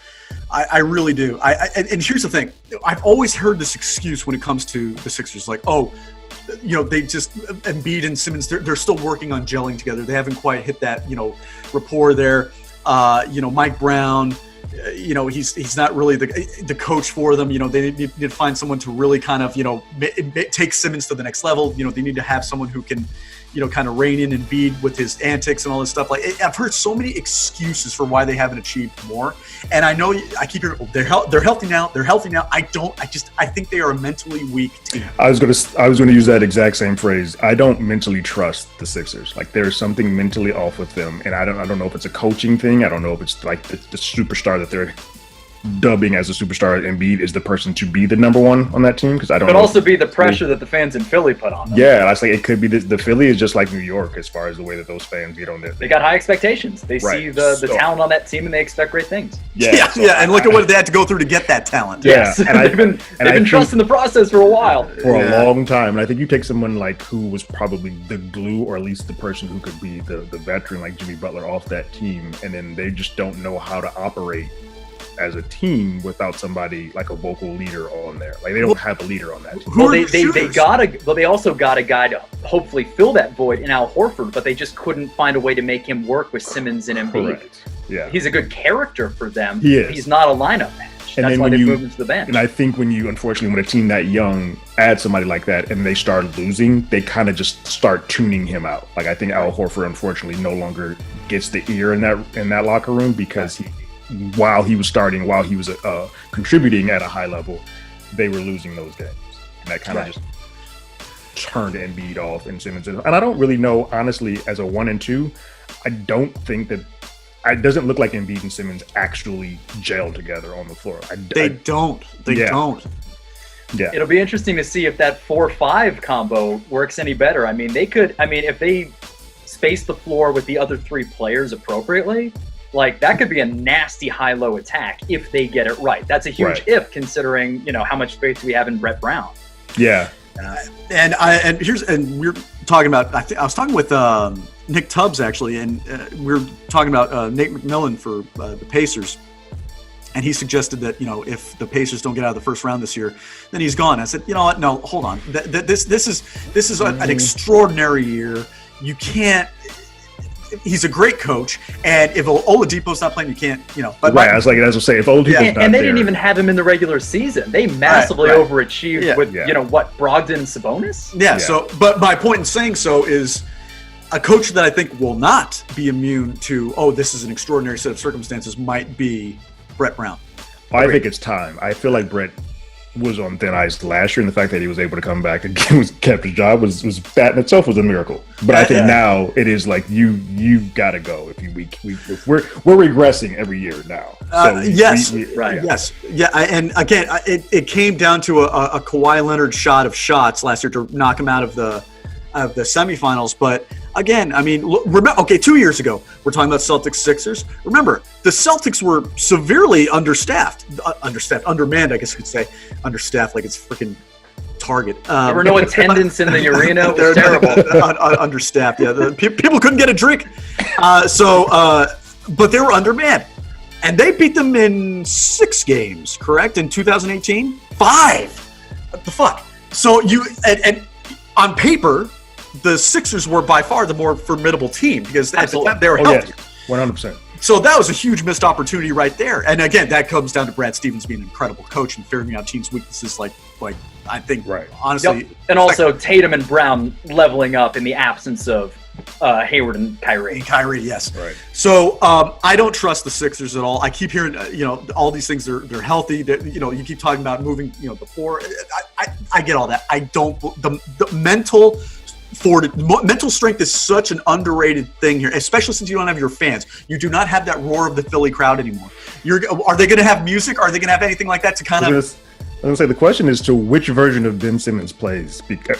I really do. And here's the thing. I've always heard this excuse when it comes to the Sixers, like, oh, you know, they just, Embiid and Simmons, they're still working on gelling together. They haven't quite hit that, you know, rapport there. You know, Mike Brown, you know, he's not really the coach for them. You know, they need to find someone to really kind of, you know, take Simmons to the next level. You know, they need to have someone who can, you know, kind of rein in Embiid with his antics and all this stuff. Like, I've heard so many excuses for why they haven't achieved more. And I know I keep hearing, they're healthy now. They're healthy now. I think they are a mentally weak team. I was gonna use that exact same phrase. I don't mentally trust the Sixers. Like, there's something mentally off with them, and I don't know if it's a coaching thing. I don't know if it's like the superstar that they're dubbing as a superstar. Embiid is the person to be the number one on that team, because I don't. It could also be the pressure that the fans in Philly put on them. Yeah, I was like, it could be the Philly is just like New York as far as the way that those fans get on there. They got high expectations. They see the talent on that team, and they expect great things. Yeah, and look at what they had to go through to get that talent. Yes, and they've been trusting the process for a while, for a long time. And I think you take someone like who was probably the glue, or at least the person who could be the veteran, like Jimmy Butler, off that team, and then they just don't know how to operate as a team without somebody like a vocal leader on there. Like, they don't have a leader on that team. Well, they also got a guy to hopefully fill that void in Al Horford, but they just couldn't find a way to make him work with Simmons and Embiid. Correct. Yeah, he's a good character for them. He is. He's not a lineup match. And that's why they moved him to the bench. And I think when a team that young add somebody like that and they start losing, they kind of just start tuning him out. Like, I think Al Horford unfortunately no longer gets the ear in that locker room, because while he was contributing at a high level, they were losing those games, and that kind of just turned Embiid off and Simmons. And I don't really know, honestly, as a 1 and 2, I don't think that it doesn't look like Embiid and Simmons actually gel together on the floor. They don't. Yeah. It'll be interesting to see if that 4-5 combo works any better. I mean, if they space the floor with the other 3 players appropriately, Like, that could be a nasty high-low attack if they get it right. That's a huge if, considering, how much faith we have in Brett Brown. Yeah. And we're talking about. I was talking with Nick Tubbs actually, and we're talking about Nate McMillan for the Pacers, and he suggested that if the Pacers don't get out of the first round this year, then he's gone. I said, you know what? No, hold on. This is an extraordinary year. You can't. He's a great coach, and if Oladipo's not playing, you can't. But right, I was saying, if Oladipo's not and they there, didn't even have him in the regular season. They massively overachieved with Brogdon and Sabonis. Yeah. So, but my point in saying so is a coach that I think will not be immune to. Oh, this is an extraordinary set of circumstances. Might be Brett Brown. I think it's time. I feel like Brett was on thin ice last year, and the fact that he was able to come back and kept his job was that in itself was a miracle. But I think now it is like you got to go if we're regressing every year now. So yes, right. Yes, yeah, and again, it came down to a Kawhi Leonard shot of shots last year to knock him out of the semifinals. But again, I mean, remember, 2 years ago, we're talking about Celtics Sixers. Remember, the Celtics were severely undermanned, I guess you could say. Understaffed, like it's freaking Target. There were no attendance in the arena. It was terrible. Understaffed, yeah. People couldn't get a drink. But they were undermanned. And they beat them in 6 games, correct? In 2018? 5! What the fuck? So and on paper, the Sixers were by far the more formidable team because at the time they were healthy. 100%. So that was a huge missed opportunity right there. And again, that comes down to Brad Stevens being an incredible coach and figuring out teams' weaknesses like I think, honestly. Yep. And also Tatum and Brown leveling up in the absence of Hayward and Kyrie. Kyrie, yes. Right. So I don't trust the Sixers at all. I keep hearing, all these things. They're healthy. You keep talking about moving, the floor. I get all that. I don't. The mental strength is such an underrated thing here, especially since you don't have your fans. You do not have that roar of the Philly crowd anymore. Are they going to have music? Are they going to have anything like that to kind of? I was going to say the question is to which version of Ben Simmons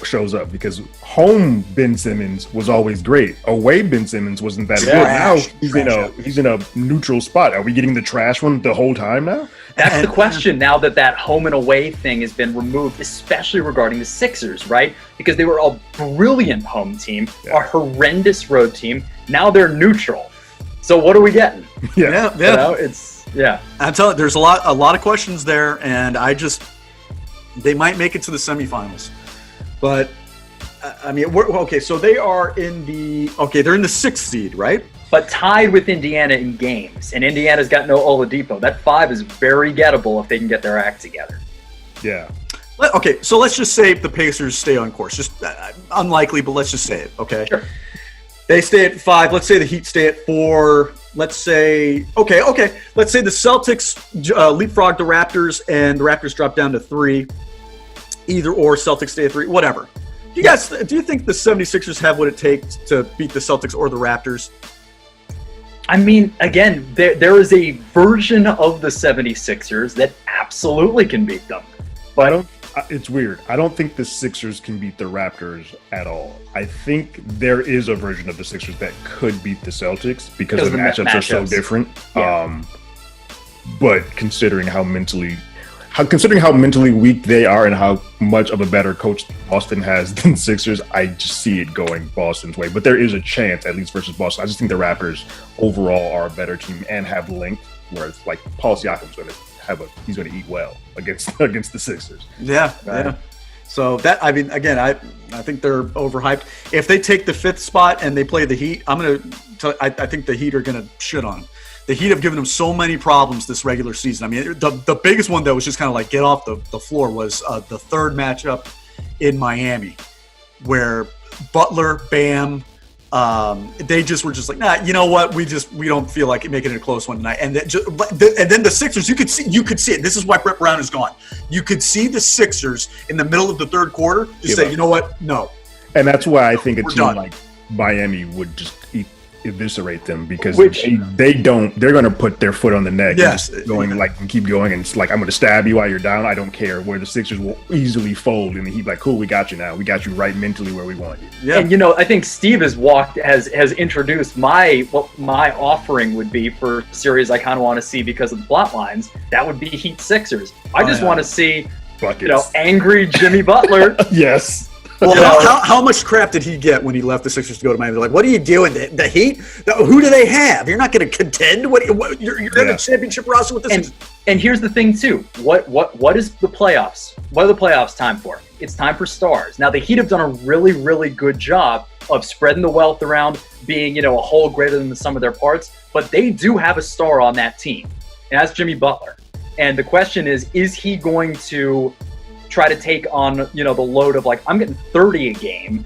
shows up, because home Ben Simmons was always great. Away Ben Simmons wasn't that good. Now he's in a neutral spot. Are we getting the trash one the whole time now? That's the question now that home and away thing has been removed, especially regarding the Sixers, right? Because they were a brilliant home team, a horrendous road team. Now they're neutral. So what are we getting? Yeah. I'm telling you, there's a lot of questions there, and they might make it to the semifinals. But I mean, so they are they're in the 6th seed, right? But tied with Indiana in games, and Indiana's got no Oladipo. That 5 is very gettable if they can get their act together. Yeah. Okay, so let's just say the Pacers stay on course. Just unlikely, but let's just say it. Okay. Sure. They stay at 5. Let's say the Heat stay at 4. Let's say Let's say the Celtics leapfrog the Raptors, and the Raptors drop down to 3. Either or, Celtics stay at 3. Whatever. Do you think the 76ers have what it takes to beat the Celtics or the Raptors? I mean, again, there is a version of the 76ers that absolutely can beat them. But it's weird. I don't think the Sixers can beat the Raptors at all. I think there is a version of the Sixers that could beat the Celtics because the matchups are so different. Yeah. But considering how mentally weak they are and how much of a better coach Boston has than Sixers, I just see it going Boston's way. But there is a chance, at least versus Boston. I just think the Raptors overall are a better team and have length, whereas like Paul Siakam's he's going to eat well against the Sixers. Yeah, right. Yeah. So that, I mean, again, I think they're overhyped. If they take the 5th spot and they play the Heat, I think the Heat are going to shit on them. The Heat have given them so many problems this regular season. I mean, the biggest one that was just kind of like get off the floor was the 3rd matchup in Miami, where Butler, Bam, they just were just like, nah, you know what? We don't feel like making it a close one tonight. And then the Sixers, you could see it. This is why Brett Brown is gone. You could see the Sixers in the middle of the 3rd quarter just say, you know what? No. And that's why I think a team like Miami would just eat eviscerate them because Which- they're going to put their foot on the neck. Yes. And going and keep going. And it's like, I'm going to stab you while you're down. I don't care. Where the Sixers will easily fold. And he's like, cool, we got you now. We got you right mentally where we want you. Yeah. And I think Steve has introduced what my offering would be for a series I kind of want to see because of the plot lines. That would be Heat Sixers. I just want to see Buckets. angry Jimmy Butler. Yes. Well, how much crap did he get when he left the Sixers to go to Miami? They're like, what are you doing? The Heat? Who do they have? You're not going to contend? You're in a championship roster with the Sixers. And here's the thing too. What is the playoffs? What are the playoffs time for? It's time for stars. Now the Heat have done a really, really good job of spreading the wealth around, being a whole greater than the sum of their parts. But they do have a star on that team, and that's Jimmy Butler. And the question is he going to try to take on the load of like, I'm getting 30 a game,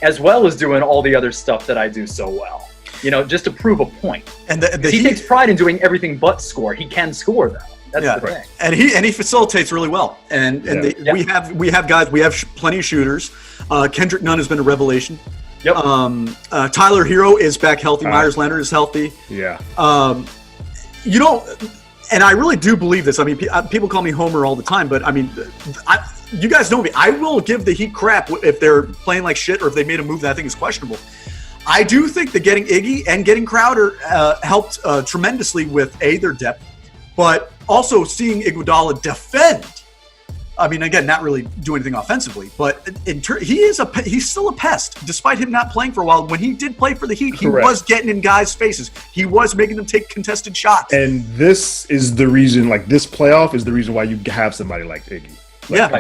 as well as doing all the other stuff that I do so well, just to prove a point. And he takes pride in doing everything but score. He can score though. That's the thing. And he facilitates really well. We have guys. We have plenty of shooters. Kendrick Nunn has been a revelation. Yep. Tyler Hero is back healthy. Myers Leonard is healthy. Yeah. And I really do believe this. I mean, people call me Homer all the time, but I mean, you guys know me. I will give the Heat crap if they're playing like shit or if they made a move that I think is questionable. I do think that getting Iggy and getting Crowder helped tremendously with their depth, but also seeing Iguodala defend. I mean, again, not really do anything offensively, but he's still a pest, despite him not playing for a while. When he did play for the Heat, he was getting in guys' faces. He was making them take contested shots. And this is the reason, this playoff is the reason why you have somebody like Iggy.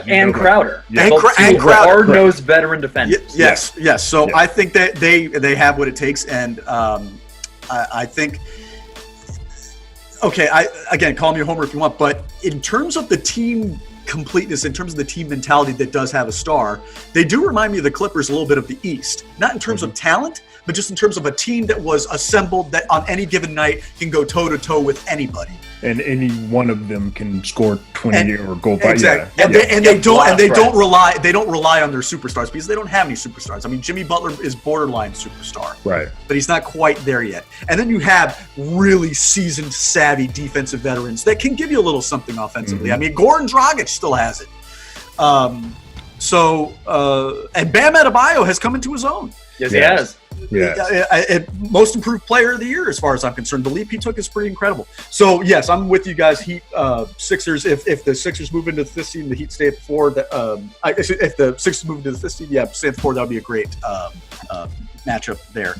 And Crowder. And Crowder. Hard-nosed veteran defenders. Yes. So I think that they have what it takes, and I think. Okay, again, call me a homer if you want, but in terms of the team completeness, in terms of the team mentality that does have a star, they do remind me of the Clippers a little bit of the East. Not in terms of talent, but just in terms of a team that was assembled that on any given night can go toe-to-toe with anybody. And any one of them can score 20 or go by. Exactly. Yeah. They don't rely on their superstars because they don't have any superstars. I mean, Jimmy Butler is borderline superstar. Right. But he's not quite there yet. And then you have really seasoned, savvy defensive veterans that can give you a little something offensively. I mean, Goran Dragic still has it. And Bam Adebayo has come into his own. Yes, he has. Yeah. Most improved player of the year, as far as I'm concerned. The leap he took is pretty incredible. So yes, I'm with you guys. Heat, Sixers. If the Sixers move into the fifth seed, and the Heat stay at 4. If the Sixers move into the fifth seed, stay at 4. That would be a great matchup there.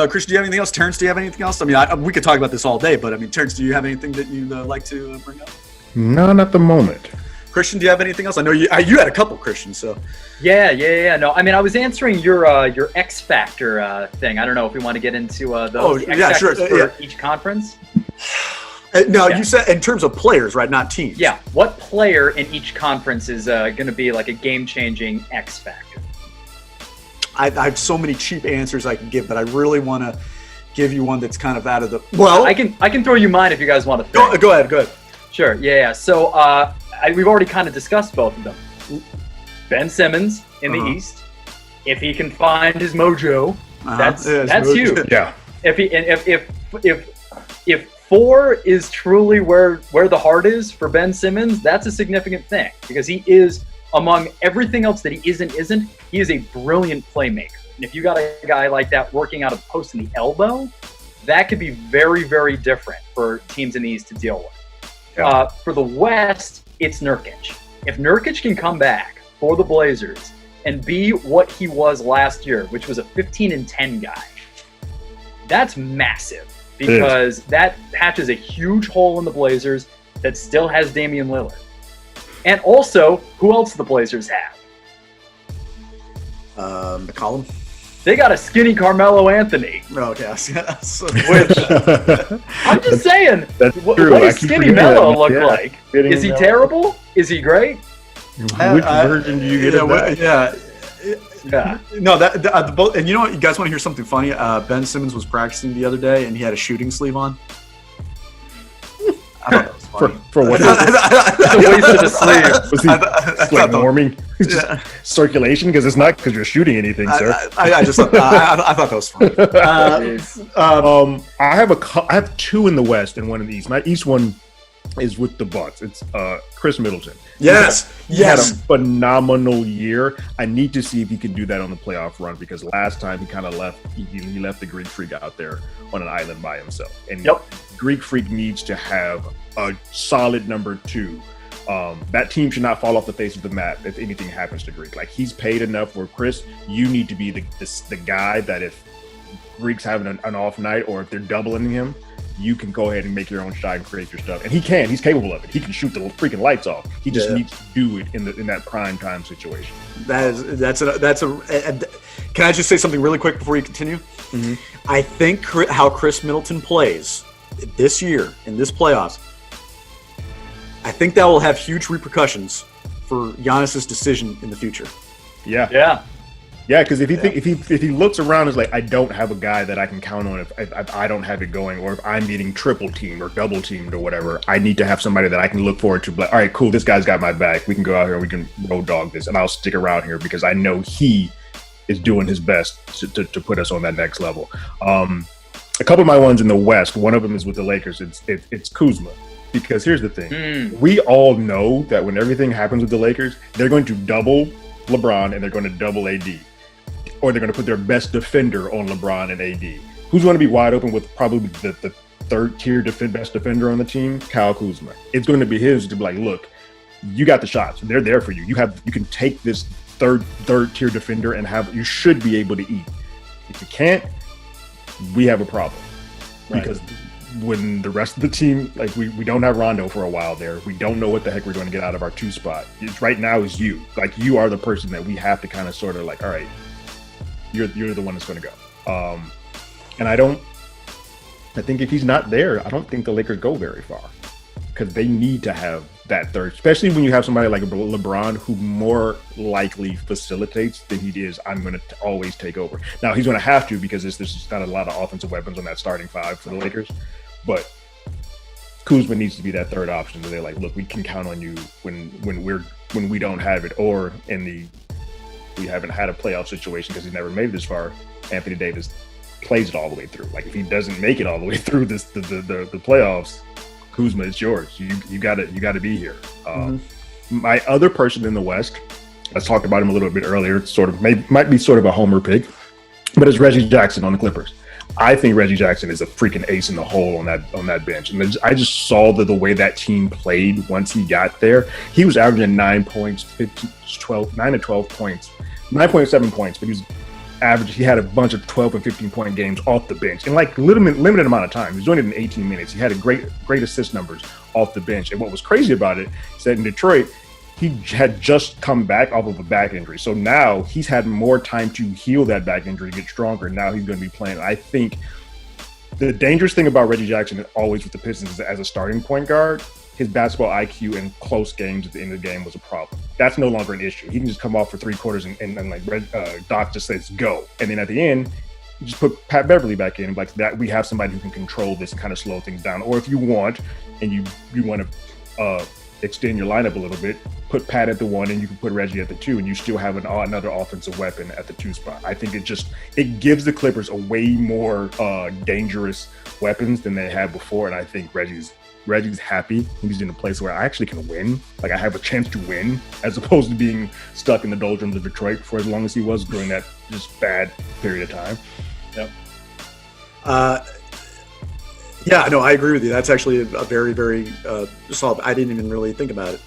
Christian, do you have anything else? Terrence, do you have anything else? I mean, we could talk about this all day, but I mean, Terrence, do you have anything that you'd like to bring up? None at the moment. Christian, do you have anything else? I know you had a couple, Christian. So. Yeah. No, I mean, I was answering your X Factor thing. I don't know if we want to get into those X Factors for each conference. You said in terms of players, right? Not teams. Yeah. What player in each conference is going to be like a game-changing X Factor? I have so many cheap answers I can give, but I really want to give you one that's kind of out of the. Well, I can throw you mine if you guys want to. Go ahead. Sure. Yeah. So we've already kind of discussed both of them. Ben Simmons in the East, if he can find his mojo, that's huge. Yeah. If 4 is truly where the heart is for Ben Simmons, that's a significant thing because he is, among everything else that he isn't, he is a brilliant playmaker. And if you got a guy like that working out of post in the elbow, that could be very, very different for teams in the East to deal with. Yeah. For the West, it's Nurkic. If Nurkic can come back for the Blazers and be what he was last year, which was a 15-10 guy, that's massive because that patches a huge hole in the Blazers that still has Damian Lillard. And also, who else do the Blazers have? McCollum. They got a skinny Carmelo Anthony. Oh, yes. Which, I'm just saying, what does skinny Melo look like? Is he terrible? Is he great? Which version do you get of that? Yeah. No, and you know what? You guys want to hear something funny? Ben Simmons was practicing the other day, and he had a shooting sleeve on. I thought that was funny. For what? It's a waste of a sleeve. Was he warming? Yeah. Circulation, because it's not because you're shooting anything, sir. I just thought, I thought that was funny. I have two in the West and one in the East. My East one is with the Bucks. It's Chris Middleton. Yes. He had a phenomenal year. I need to see if he can do that on the playoff run, because last time he kind of left. He left the Greek Freak out there on an island by himself. And Greek Freak needs to have a solid number two. That team should not fall off the face of the map if anything happens to Greek. Like, he's paid enough for Chris. You need to be the guy that if Greek's having an off night, or if they're doubling him, you can go ahead and make your own shot and create your stuff. And he's capable of it. He can shoot the freaking lights off. He just needs to do it in that prime time situation. That's a. Can I just say something really quick before you continue? Mm-hmm. I think how Chris Middleton plays this year in this playoffs, I think that will have huge repercussions for Giannis's decision in the future. Yeah, because if he looks around and is like, I don't have a guy that I can count on if I don't have it going, or if I'm getting triple teamed or double teamed or whatever, I need to have somebody that I can look forward to. Like, all right, cool, this guy's got my back. We can go out here and we can road dog this, and I'll stick around here because I know he is doing his best to put us on that next level. A couple of my ones in the West, one of them is with the Lakers. It's Kuzma. Because here's the thing. We all know that when everything happens with the Lakers, they're going to double LeBron and they're going to double AD. Or they're going to put their best defender on LeBron and AD. Who's going to be wide open with probably the third-tier best defender on the team? Kyle Kuzma. It's going to be his to be like, look, you got the shots. They're there for you. You can take this third-tier defender and you should be able to eat. If you can't, we have a problem. Right. Because when the rest of the team, like, we don't have Rondo for a while there. We don't know what the heck we're going to get out of our two spot. Right now is you. Like, you are the person that we have to kind of sort of like, all right, you're the one that's going to go. And I think if he's not there, I don't think the Lakers go very far, because they need to have that third, especially when you have somebody like LeBron who more likely facilitates than he is, I'm going to always take over. Now, he's going to have to, because there's got a lot of offensive weapons on that starting five for the Lakers. But Kuzma needs to be that third option. So they're like, look, we can count on you when we don't have it, or we haven't had a playoff situation because he's never made it this far. Anthony Davis plays it all the way through. Like, if he doesn't make it all the way through the playoffs, Kuzma, it's yours. You got to be here. My other person in the West, I talked about him a little bit earlier. It's might be sort of a homer pick, but it's Reggie Jackson on the Clippers. I think Reggie Jackson is a freaking ace in the hole on that bench. And I just saw the way that team played once he got there. He was averaging 9 points, 9 to 12 points, 9.7 points, but he was average. He had a bunch of 12 and 15 point games off the bench in like limited amount of time. He was doing it in 18 minutes. He had great assist numbers off the bench. And what was crazy about it is that in Detroit, he had just come back off of a back injury. So now he's had more time to heal that back injury, get stronger. Now he's going to be playing. I think the dangerous thing about Reggie Jackson always with the Pistons is that as a starting point guard, his basketball IQ in close games at the end of the game was a problem. That's no longer an issue. He can just come off for three quarters and like Doc just says go. And then at the end, you just put Pat Beverly back in, like that. We have somebody who can control this and kind of slow things down. Or if you want, and you want to extend your lineup a little bit, put Pat at the one and you can put Reggie at the two, and you still have another offensive weapon at the two spot. I think it gives the Clippers a way more dangerous weapons than they had before. And I think Reggie's happy. He's in a place where I actually can win. Like, I have a chance to win, as opposed to being stuck in the doldrums of Detroit for as long as he was during that just bad period of time. Yep. Yeah, no, I agree with you. That's actually a very, very solid. I didn't even really think about it.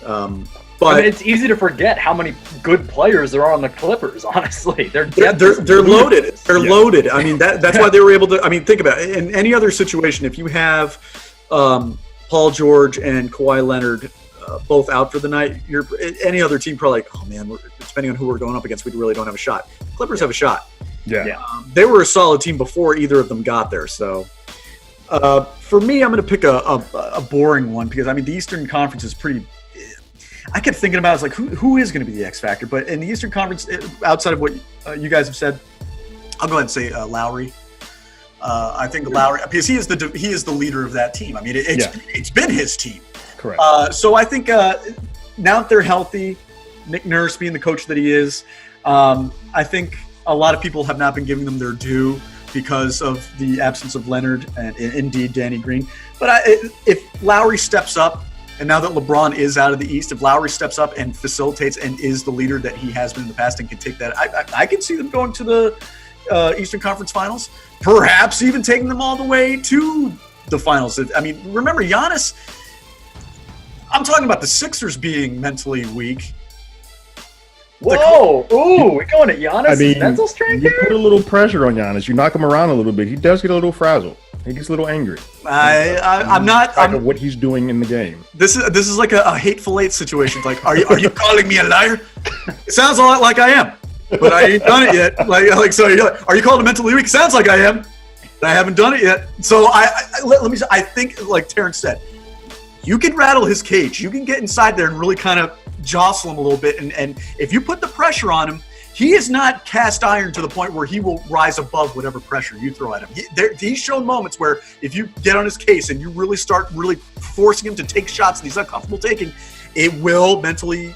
But it's easy to forget how many good players there are on the Clippers. Honestly, they're loaded. They're loaded. I mean, that's why they were able to. I mean, think about it. In any other situation, if you have Paul George and Kawhi Leonard both out for the night, any other team probably like, oh man, depending on who we're going up against, we really don't have a shot. Clippers have a shot. Yeah. They were a solid team before either of them got there. So for me, I'm going to pick a boring one, because I mean the Eastern Conference is pretty. I kept thinking about it, like who is going to be the X factor, but in the Eastern Conference, outside of what you guys have said, I'll go ahead and say Lowry. I think Lowry, because he is the leader of that team. I mean, it's been his team. Correct. So I think now that they're healthy, Nick Nurse being the coach that he is, I think a lot of people have not been giving them their due because of the absence of Leonard and indeed Danny Green. But if Lowry steps up, and now that LeBron is out of the East, if Lowry steps up and facilitates and is the leader that he has been in the past and can take that, I can see them going to the Eastern Conference Finals, perhaps even taking them all the way to the finals. I mean, remember Giannis, I'm talking about the Sixers being mentally weak. Whoa! Ooh, we're going at Giannis' mental strength you here? put a little pressure on Giannis. You knock him around a little bit. He does get a little frazzled. He gets a little angry. I'm not. Of what he's doing in the game. This is like a hateful eight situation. Like, are you calling me a liar? It sounds a lot like I am, but I ain't done it yet. Like so. You're like, are you calling mentally weak? It sounds like I am, but I haven't done it yet. So let me say, I think, like Terrence said, you can rattle his cage. You can get inside there and really kind of jostle him a little bit. And if you put the pressure on him, he is not cast iron to the point where he will rise above whatever pressure you throw at him. He's shown moments where if you get on his case and you really start really forcing him to take shots that he's uncomfortable taking, it will mentally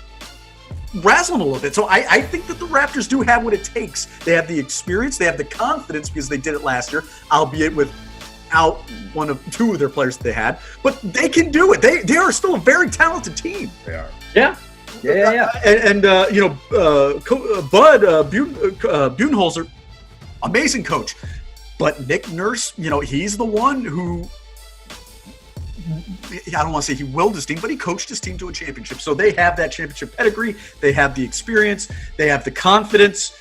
razzle him a little bit. So I think that the Raptors do have what it takes. They have the experience. They have the confidence because they did it last year, albeit without one of two of their players that they had. But they can do it. They are still a very talented team. They are. Yeah. And Bud Budenholzer, amazing coach. But Nick Nurse, he's the one who, I don't want to say he willed his team, but he coached his team to a championship. So they have that championship pedigree. They have the experience. They have the confidence.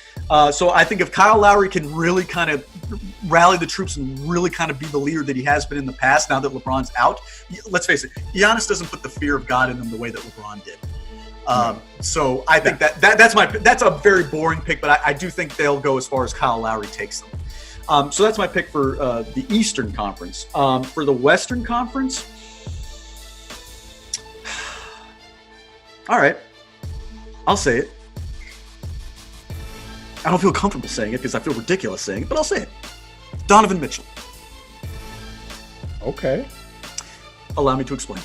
So I think if Kyle Lowry can really kind of rally the troops and really kind of be the leader that he has been in the past, now that LeBron's out, let's face it, Giannis doesn't put the fear of God in them the way that LeBron did. So I think that's a very boring pick, but I do think they'll go as far as Kyle Lowry takes them. So that's my pick for the Eastern Conference. For the Western Conference, all right, I'll say it. I don't feel comfortable saying it because I feel ridiculous saying it, but I'll say it. Donovan Mitchell. Okay. Allow me to explain.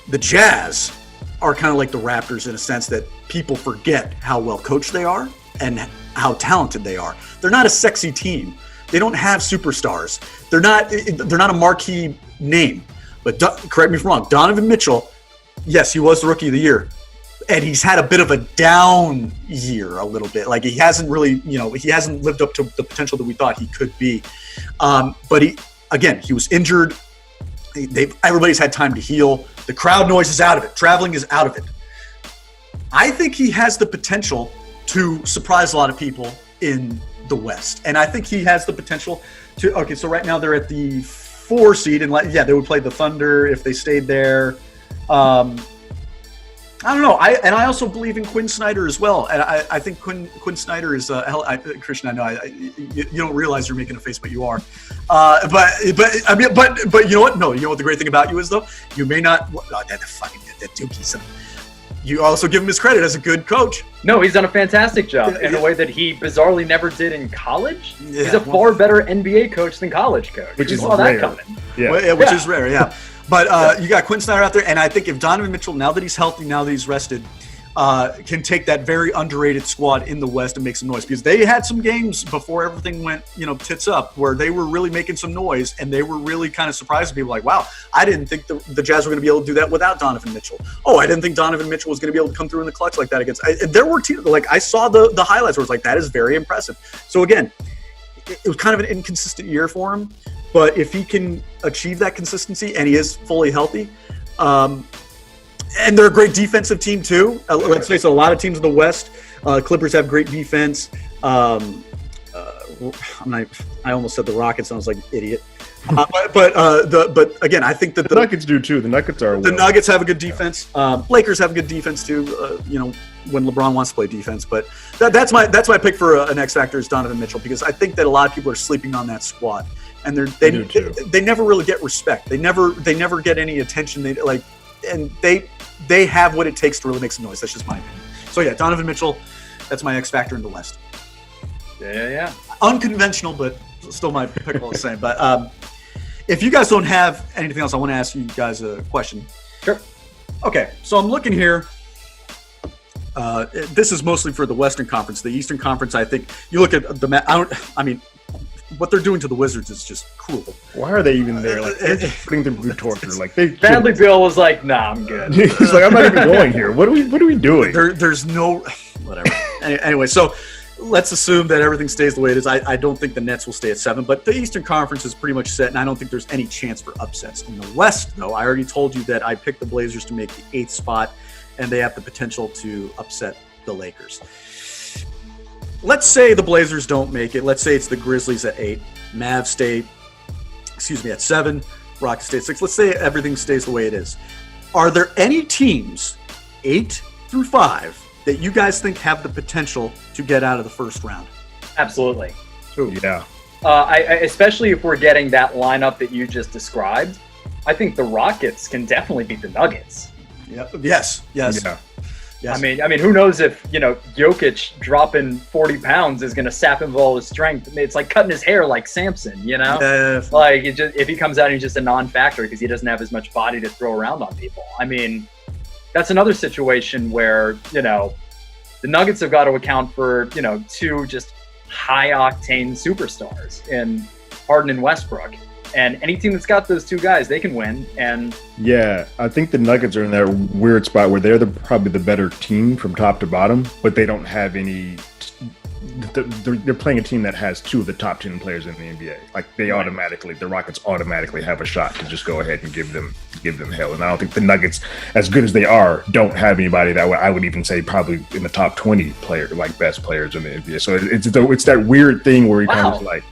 The Jazz are kind of like the Raptors in a sense that people forget how well coached they are and how talented they are. They're not a sexy team. They don't have superstars. They're not a marquee name. But correct me if I'm wrong, Donovan Mitchell, yes, he was the Rookie of the Year. And he's had a bit of a down year a little bit. Like he hasn't really, he hasn't lived up to the potential that we thought he could be. But he was injured. Everybody's had time to heal. The crowd noise is out of it. Traveling is out of it. I think he has the potential to surprise a lot of people in the West. And I think he has the potential to, okay, so right now they're at the 4 seed, and they would play the Thunder if they stayed there. I don't know. I also believe in Quinn Snyder as well. And I think Quinn Snyder is Christian. I know you don't realize you're making a face, but you are. But you know what? No, you know what the great thing about you is though. You may not. That Dookie son. You also give him his credit as a good coach. No, he's done a fantastic job in a way that he bizarrely never did in college. Yeah, he's a far better NBA coach than college coach. Which is saw rare. that coming. Yeah. Which is rare, yeah. But you got Quinn Snyder out there, and I think if Donovan Mitchell, now that he's healthy, now that he's rested, can take that very underrated squad in the West and make some noise. Because they had some games before everything went, tits up, where they were really making some noise, and they were really kind of surprising people. Like, wow, I didn't think the Jazz were going to be able to do that without Donovan Mitchell. Oh, I didn't think Donovan Mitchell was going to be able to come through in the clutch like that against. There were teams, like I saw the highlights where it's like, that is very impressive. So again, it was kind of an inconsistent year for him. But if he can achieve that consistency and he is fully healthy, and they're a great defensive team too. Let's face it, a lot of teams in the West, Clippers have great defense. I almost said the Rockets. I was like an idiot. But again, I think that the Nuggets do too. The Nuggets Nuggets have a good defense. Lakers have a good defense too. When LeBron wants to play defense. But that's my pick for an X factor is Donovan Mitchell, because I think that a lot of people are sleeping on that squad. And they never really get respect. They never get any attention. They have what it takes to really make some noise. That's just my opinion. So yeah, Donovan Mitchell, that's my X factor in the West. Yeah. Unconventional, but still my pick all the same. But if you guys don't have anything else, I want to ask you guys a question. Sure. Okay, so I'm looking here. This is mostly for the Western Conference. The Eastern Conference, I think, you look at what they're doing to the Wizards is just cruel. Why are they even there? Like, they're just putting them through torture. Like, Bradley Beal was like, "Nah, I'm good." He's like, "I'm not even going here. What are we doing?" There's no whatever. Anyway, so let's assume that everything stays the way it is. I don't think the Nets will stay at 7, but the Eastern Conference is pretty much set, and I don't think there's any chance for upsets. In the West, though, I already told you that I picked the Blazers to make the 8th spot, and they have the potential to upset the Lakers. Let's say the Blazers don't make it. Let's say it's the Grizzlies at 8, Mavs stay, at 7, Rockets stay at 6. Let's say everything stays the way it is. Are there any teams, 8 through 5, that you guys think have the potential to get out of the first round? Absolutely. Ooh. Yeah. Especially if we're getting that lineup that you just described, I think the Rockets can definitely beat the Nuggets. Yep. Yes. Yeah. Yes. I mean, who knows if Jokic dropping 40 pounds is going to sap him of all his strength? It's like cutting his hair like Samson, Like if he comes out and he's just a non-factor because he doesn't have as much body to throw around on people. I mean, that's another situation where the Nuggets have got to account for 2 just high-octane superstars in Harden and Westbrook. And any team that's got those 2 guys, they can win. And yeah, I think the Nuggets are in that weird spot where they're probably the better team from top to bottom, but they don't have any. They're playing a team that has 2 of the top 10 players in the NBA. Like the Rockets automatically have a shot to just go ahead and give them hell. And I don't think the Nuggets, as good as they are, don't have anybody that I would even say probably in the top 20 best players in the NBA. So it's that weird thing where he kind of like.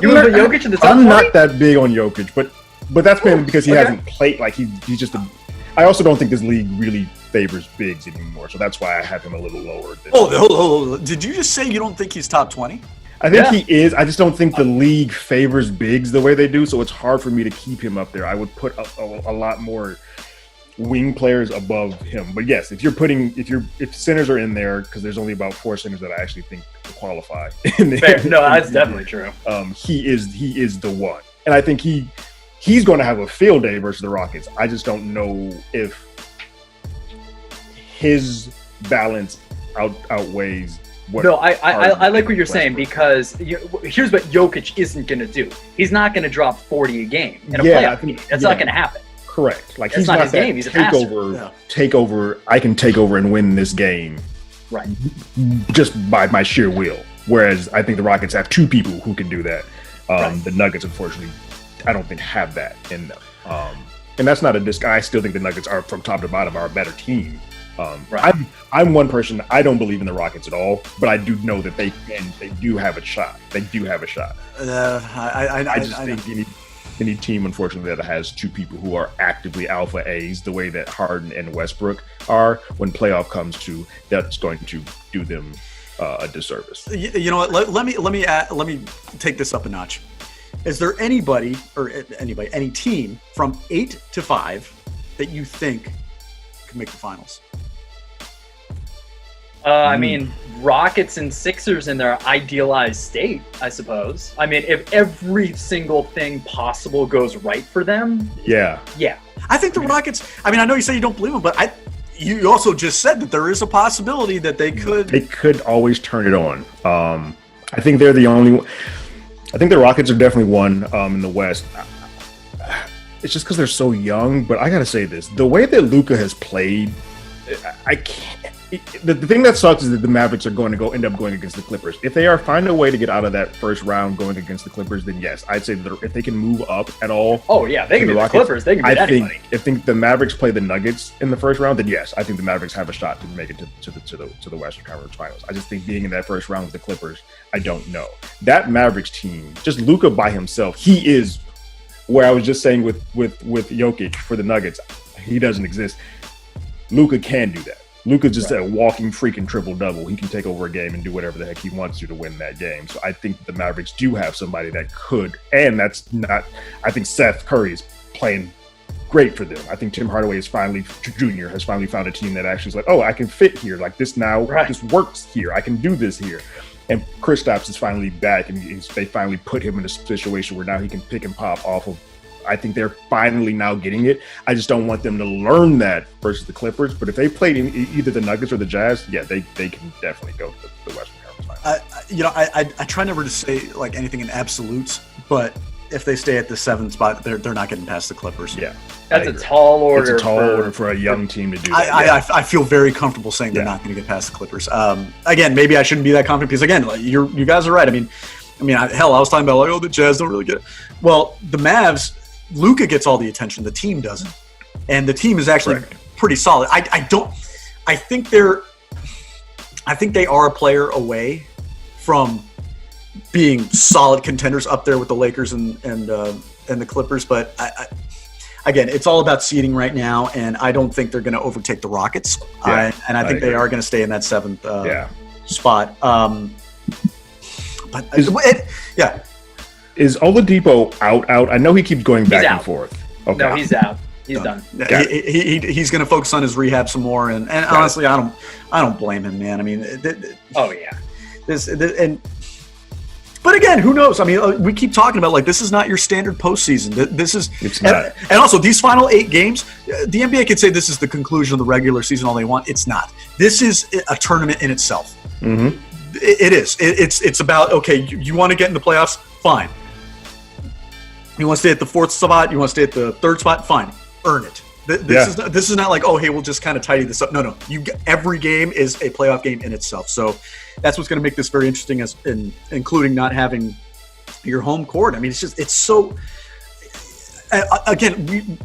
You would put Jokic in the top 20? I'm not that big on Jokic, but that's mainly because he hasn't played. Like he's just I also don't think this league really favors bigs anymore, so that's why I have him a little lower. Did you just say you don't think he's top 20? I think he is. I just don't think the league favors bigs the way they do, so it's hard for me to keep him up there. I would put a lot more wing players above him. But yes, if centers are in there, because there's only about 4 centers that I actually think qualify. Fair. No, that's definitely true. He is the one, and I think he's going to have a field day versus the Rockets. I just don't know if his balance outweighs what. No, I like what you're saying, because here's what Jokic isn't going to do. He's not going to drop 40 a game in a playoff game. That's not going to happen. Correct. Like, he's not his game. He's a takeover. I can take over and win this game, right? Just by my sheer will. Whereas I think the Rockets have 2 people who can do that. The Nuggets, unfortunately, I don't think have that in them. And that's not a disc. I still think the Nuggets are, from top to bottom, are a better team. I'm one person. I don't believe in the Rockets at all, but I do know that they do have a shot. They do have a shot. I just think any team, unfortunately, that has 2 people who are actively alpha A's, the way that Harden and Westbrook are, when playoff comes to, that's going to do them a disservice. You know what? Let me take this up a notch. Is there any team from 8 to 5 that you think could make the finals? I mean, Rockets and Sixers in their idealized state, I suppose. I mean, if every single thing possible goes right for them. Yeah. I think the Rockets, I mean, I know you say you don't believe them, but you also just said that there is a possibility that they could. They could always turn it on. I think they're the only one. I think the Rockets are definitely one in the West. It's just because they're so young, but I got to say this. The way that Luka has played, I can't. The thing that sucks is that the Mavericks are going to end up going against the Clippers. If they find a way to get out of that first round going against the Clippers, then yes, I'd say that if they can move up at all. Oh yeah, they can beat the Clippers. They can beat anybody. I think the Mavericks play the Nuggets in the first round, then yes, I think the Mavericks have a shot to make it to the Western Conference Finals. I just think being in that first round with the Clippers, I don't know. That Mavericks team, just Luka by himself, he is where I was just saying with Jokic for the Nuggets, he doesn't exist. Luka can do that. Luka's just a walking freaking triple-double. He can take over a game and do whatever the heck he wants to win that game. So I think the Mavericks do have somebody that could, and that's not – I think Seth Curry is playing great for them. I think Tim Hardaway Jr. has finally found a team that actually is like, oh, I can fit here. Like this now, this works here. I can do this here. And Kristaps is finally back, and they finally put him in a situation where now he can pick and pop off of I think they're finally now getting it. I just don't want them to learn that versus the Clippers. But if they played in either the Nuggets or the Jazz, yeah, they can definitely go to the Western Conference Finals. I try never to say like anything in absolutes, but if they stay at the 7th spot, they're not getting past the Clippers. Yeah, that's a tall order. It's a tall order for a young team to do that. I feel very comfortable saying they're not going to get past the Clippers. Again, maybe I shouldn't be that confident because again, like, you guys are right. I mean, I was talking about like, the Jazz don't really get it. Well, the Mavs, Luka gets all the attention. The team doesn't, and the team is actually pretty solid. I think they are a player away from being solid contenders up there with the Lakers and the Clippers. But again, it's all about seeding right now, and I don't think they're going to overtake the Rockets. I think they are going to stay in that 7th spot. Is Oladipo out? I know he keeps going back and forth. Okay. No, he's out. He's done. He's going to focus on his rehab some more, and honestly, I don't blame him, man. I mean, but again, who knows? I mean, we keep talking about like this is not your standard postseason. It's not. And also these final 8 games, the NBA could say this is the conclusion of the regular season all they want. It's not. This is a tournament in itself. Mm-hmm. It is. It's about okay. You want to get in the playoffs? Fine. You want to stay at the 4th spot? You want to stay at the 3rd spot? Fine. Earn it. This is not like, oh, hey, we'll just kind of tidy this up. No. Every game is a playoff game in itself. So that's what's going to make this very interesting, including not having your home court. I mean, it's so. Again,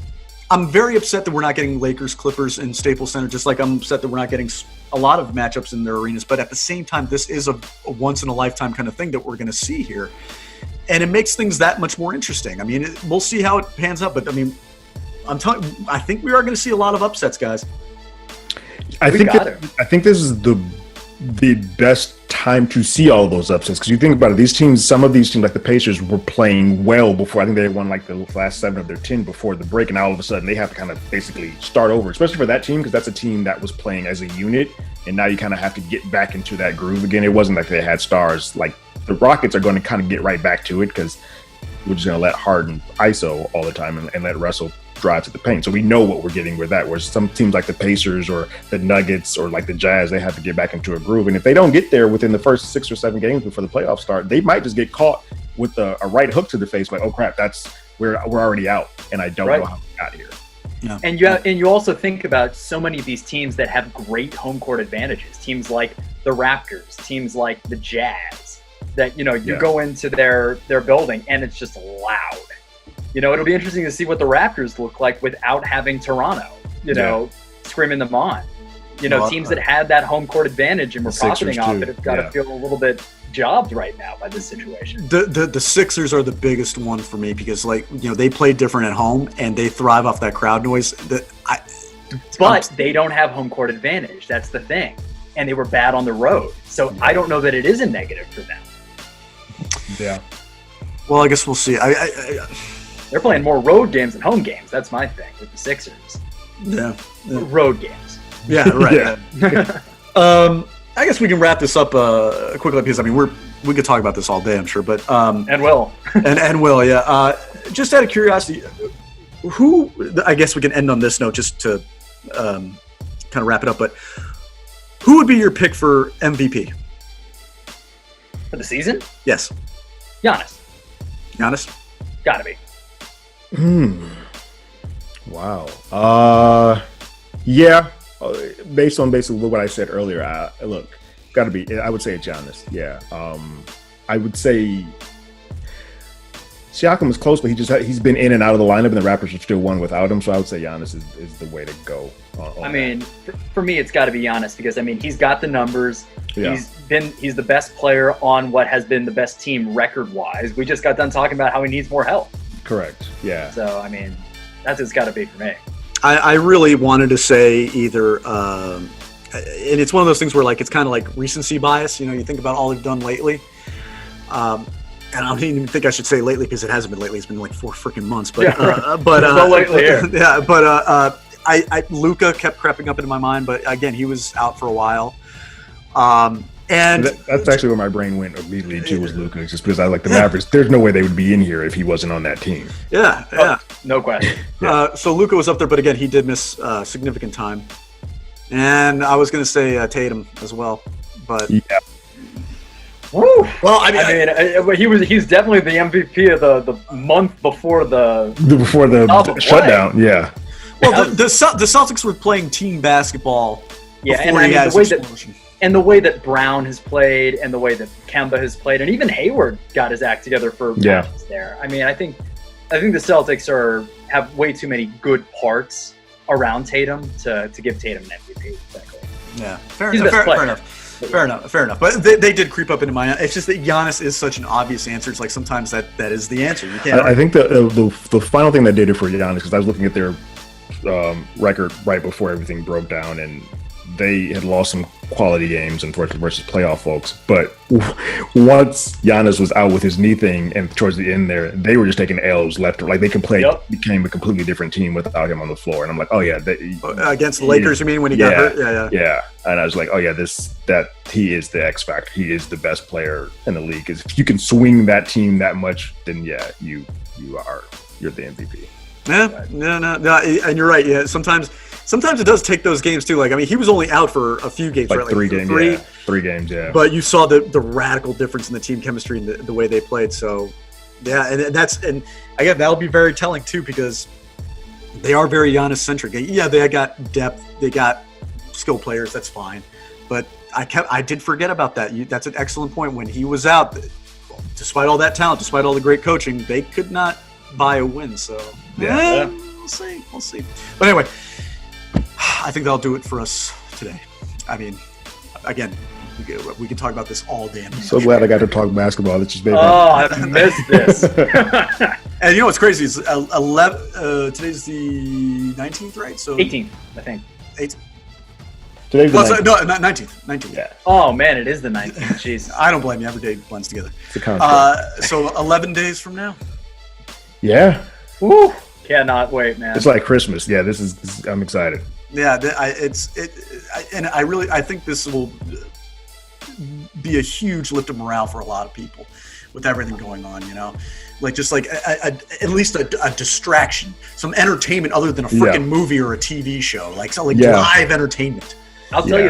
I'm very upset that we're not getting Lakers Clippers in Staples Center. Just like I'm upset that we're not getting a lot of matchups in their arenas. But at the same time, this is a once in a lifetime kind of thing that we're going to see here, and it makes things that much more interesting. I mean, we'll see how it pans out. But I mean, I think we are going to see a lot of upsets, guys. I think this is the best time to see all those upsets because you think about it. Some of these teams, like the Pacers, were playing well before. I think they had won like the last 7 of their 10 before the break, and now all of a sudden they have to kind of basically start over, especially for that team because that's a team that was playing as a unit, and now you kind of have to get back into that groove again. It wasn't like they had stars. Like the Rockets are going to kind of get right back to it because we're just going to let Harden ISO all the time and let Russell drive to the paint. So we know what we're getting with that, whereas some teams like the Pacers or the Nuggets or like the Jazz, they have to get back into a groove. And if they don't get there within the first 6 or 7 games before the playoffs start, they might just get caught with a right hook to the face, like, oh crap, we're already out and I don't know how we got here. Yeah. And you also think about so many of these teams that have great home court advantages. Teams like the Raptors, teams like the Jazz, that you go into their building and it's just loud. It'll be interesting to see what the Raptors look like without having Toronto, screaming them on. Teams that had that home court advantage and were profiting off it have got to feel a little bit jobbed right now by this situation. The Sixers are the biggest one for me because, they play different at home and they thrive off that crowd noise. But they don't have home court advantage. That's the thing. And they were bad on the road. So I don't know that it is a negative for them. Yeah. Well, I guess we'll see. They're playing more road games than home games. That's my thing with the Sixers. Yeah. Road games. Yeah, right. I guess we can wrap this up quickly because we could talk about this all day, I'm sure. But and will and will, yeah. Just out of curiosity, who? I guess we can end on this note just to kind of wrap it up. But who would be your pick for MVP for the season? Yes. Giannis. Gotta be. Wow. Yeah. Based on basically what I said earlier, look, gotta be. I would say it's Giannis. Yeah. I would say Siakam was close, but he's been in and out of the lineup, and the Raptors have still won without him. So I would say Giannis is the way to go. For me, it's got to be Giannis because he's got the numbers. Yeah. He's the best player on what has been the best team record-wise. We just got done talking about how he needs more help. Correct. Yeah. So that's what's got to be for me. I really wanted to say either, and it's one of those things where it's kind of like recency bias. You think about all they've done lately. And I don't even think I should say lately because it hasn't been lately. It's been 4 freaking months. But lately here. Yeah, but Luka kept creeping up into my mind. But again, he was out for a while. And that's actually where my brain went immediately too, was Luka, just because I like the Mavericks. There's no way they would be in here if he wasn't on that team. Yeah. No question. So Luka was up there, but again, he did miss significant time. And I was going to say Tatum as well, but yeah. Woo. Well, I mean, he's definitely the MVP of the month before the shutdown. Yeah. Well, the Celtics were playing team basketball. Yeah, before he has explosion. And the way that Brown has played, and the way that Kemba has played, and even Hayward got his act together for matches there. I mean, I think the Celtics have way too many good parts around Tatum to give Tatum an MVP. Exactly. Yeah, fair enough. But they did creep up into my. It's just that Giannis is such an obvious answer. It's like sometimes that is the answer. You can't. I think the final thing that did it for Giannis, because I was looking at their record right before everything broke down, and they had lost some quality games, unfortunately, versus playoff folks. But once Giannis was out with his knee thing, and towards the end there, they were just taking L's left. Like they became a completely different team without him on the floor. And I'm like, oh yeah, against the Lakers, you mean, when he got hurt? Yeah. And I was like, oh yeah, he is the X factor. He is the best player in the league. Because if you can swing that team that much, then you're the MVP. No, and you're right. Yeah, sometimes it does take those games too. Like, I mean, he was only out for a few games, like right? 3 games. Yeah. 3 games, yeah. But you saw the radical difference in the team chemistry and the way they played. So, yeah, and again, that'll be very telling too, because they are very Giannis centric. Yeah, they got depth, they got skill players. That's fine, but I did forget about that. That's an excellent point. When he was out, despite all that talent, despite all the great coaching, they could not buy a win. So we'll see. But anyway, I think that'll do it for us today. I mean, again, we can talk about this all day. So glad I got to talk basketball. It's just Oh, I've missed this. And you know what's crazy is 11. Today's the 19th, right? So 18th, I think. 18th. Today's the 19th. No, not 19th. 19th. Yeah. Oh man, it is the 19th. Jeez. I don't blame you. Every day blends together. It's So 11 days from now. Yeah. Woo! Cannot wait, man. It's like Christmas. Yeah, I'm excited. Yeah, I think this will be a huge lift of morale for a lot of people with everything going on, you know, like just like at least a distraction, some entertainment other than a freaking movie or a TV show, like live entertainment. I'll tell you,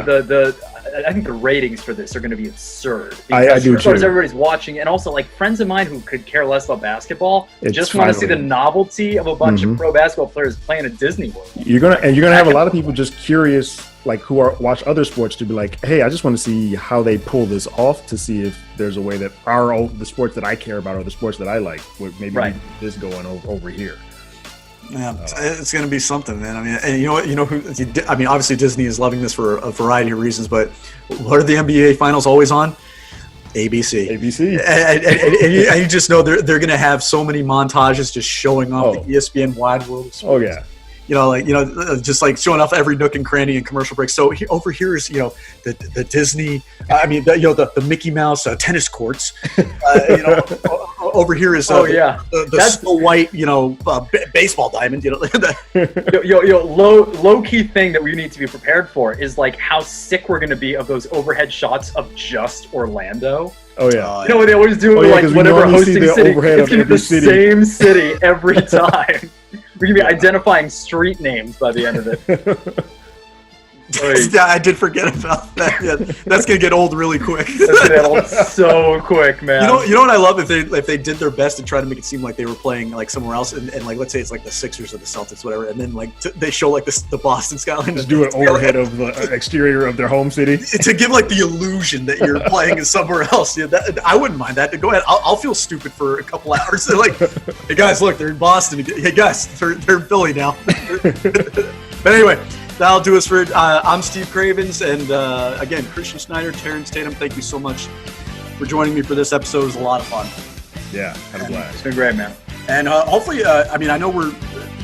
I think the ratings for this are going to be absurd. I do too. Everybody's watching, and also like friends of mine who could care less about basketball just want to see the novelty of a bunch of pro basketball players playing at Disney World. You're gonna have a lot of people just curious, like who watch other sports, to be like, hey, I just want to see how they pull this off, to see if there's a way that the sports that I care about or the sports that I like would maybe this going over here. Yeah, it's going to be something, man. I mean, and obviously Disney is loving this for a variety of reasons, but what are the NBA finals always on? ABC. And you just know they're going to have so many montages just showing off the ESPN wide world of sports. Oh yeah. Just like showing off every nook and cranny and commercial break. So over here is, the Disney, the Mickey Mouse tennis courts. Over here is the Snow White, baseball diamond. Low key thing that we need to be prepared for is like how sick we're going to be of those overhead shots of just Orlando. Oh yeah. What they always do, whatever hosting city, it's going to be the same city every time. We're going to be identifying street names by the end of it. Yeah, I did forget about that. Yeah, that's gonna get old really quick. That's gonna get old so quick, man. You know what I love, if they did their best to try to make it seem like they were playing like somewhere else, and like let's say it's like the Sixers or the Celtics, whatever, and then like they show like the Boston skyline. Just do an overhead of the exterior of their home city to give like the illusion that you're playing in somewhere else. Yeah, I wouldn't mind that. Go ahead, I'll feel stupid for a couple hours. They're like, hey guys, look, they're in Boston. Hey guys, they're in Philly now. But anyway. That'll do us for I'm Steve Cravens, and again, Christian Schneider, Terrence Tatum, thank you so much for joining me for this episode. It was a lot of fun. Yeah, had a blast. It's been great, man. And hopefully, I know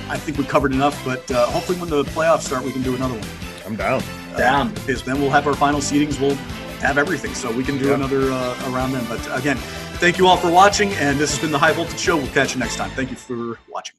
I think we covered enough, but hopefully when the playoffs start, we can do another one. I'm down. Because then we'll have our final seedings, we'll have everything, so we can do another around then. But again, thank you all for watching, and this has been the High Voltage Show. We'll catch you next time. Thank you for watching.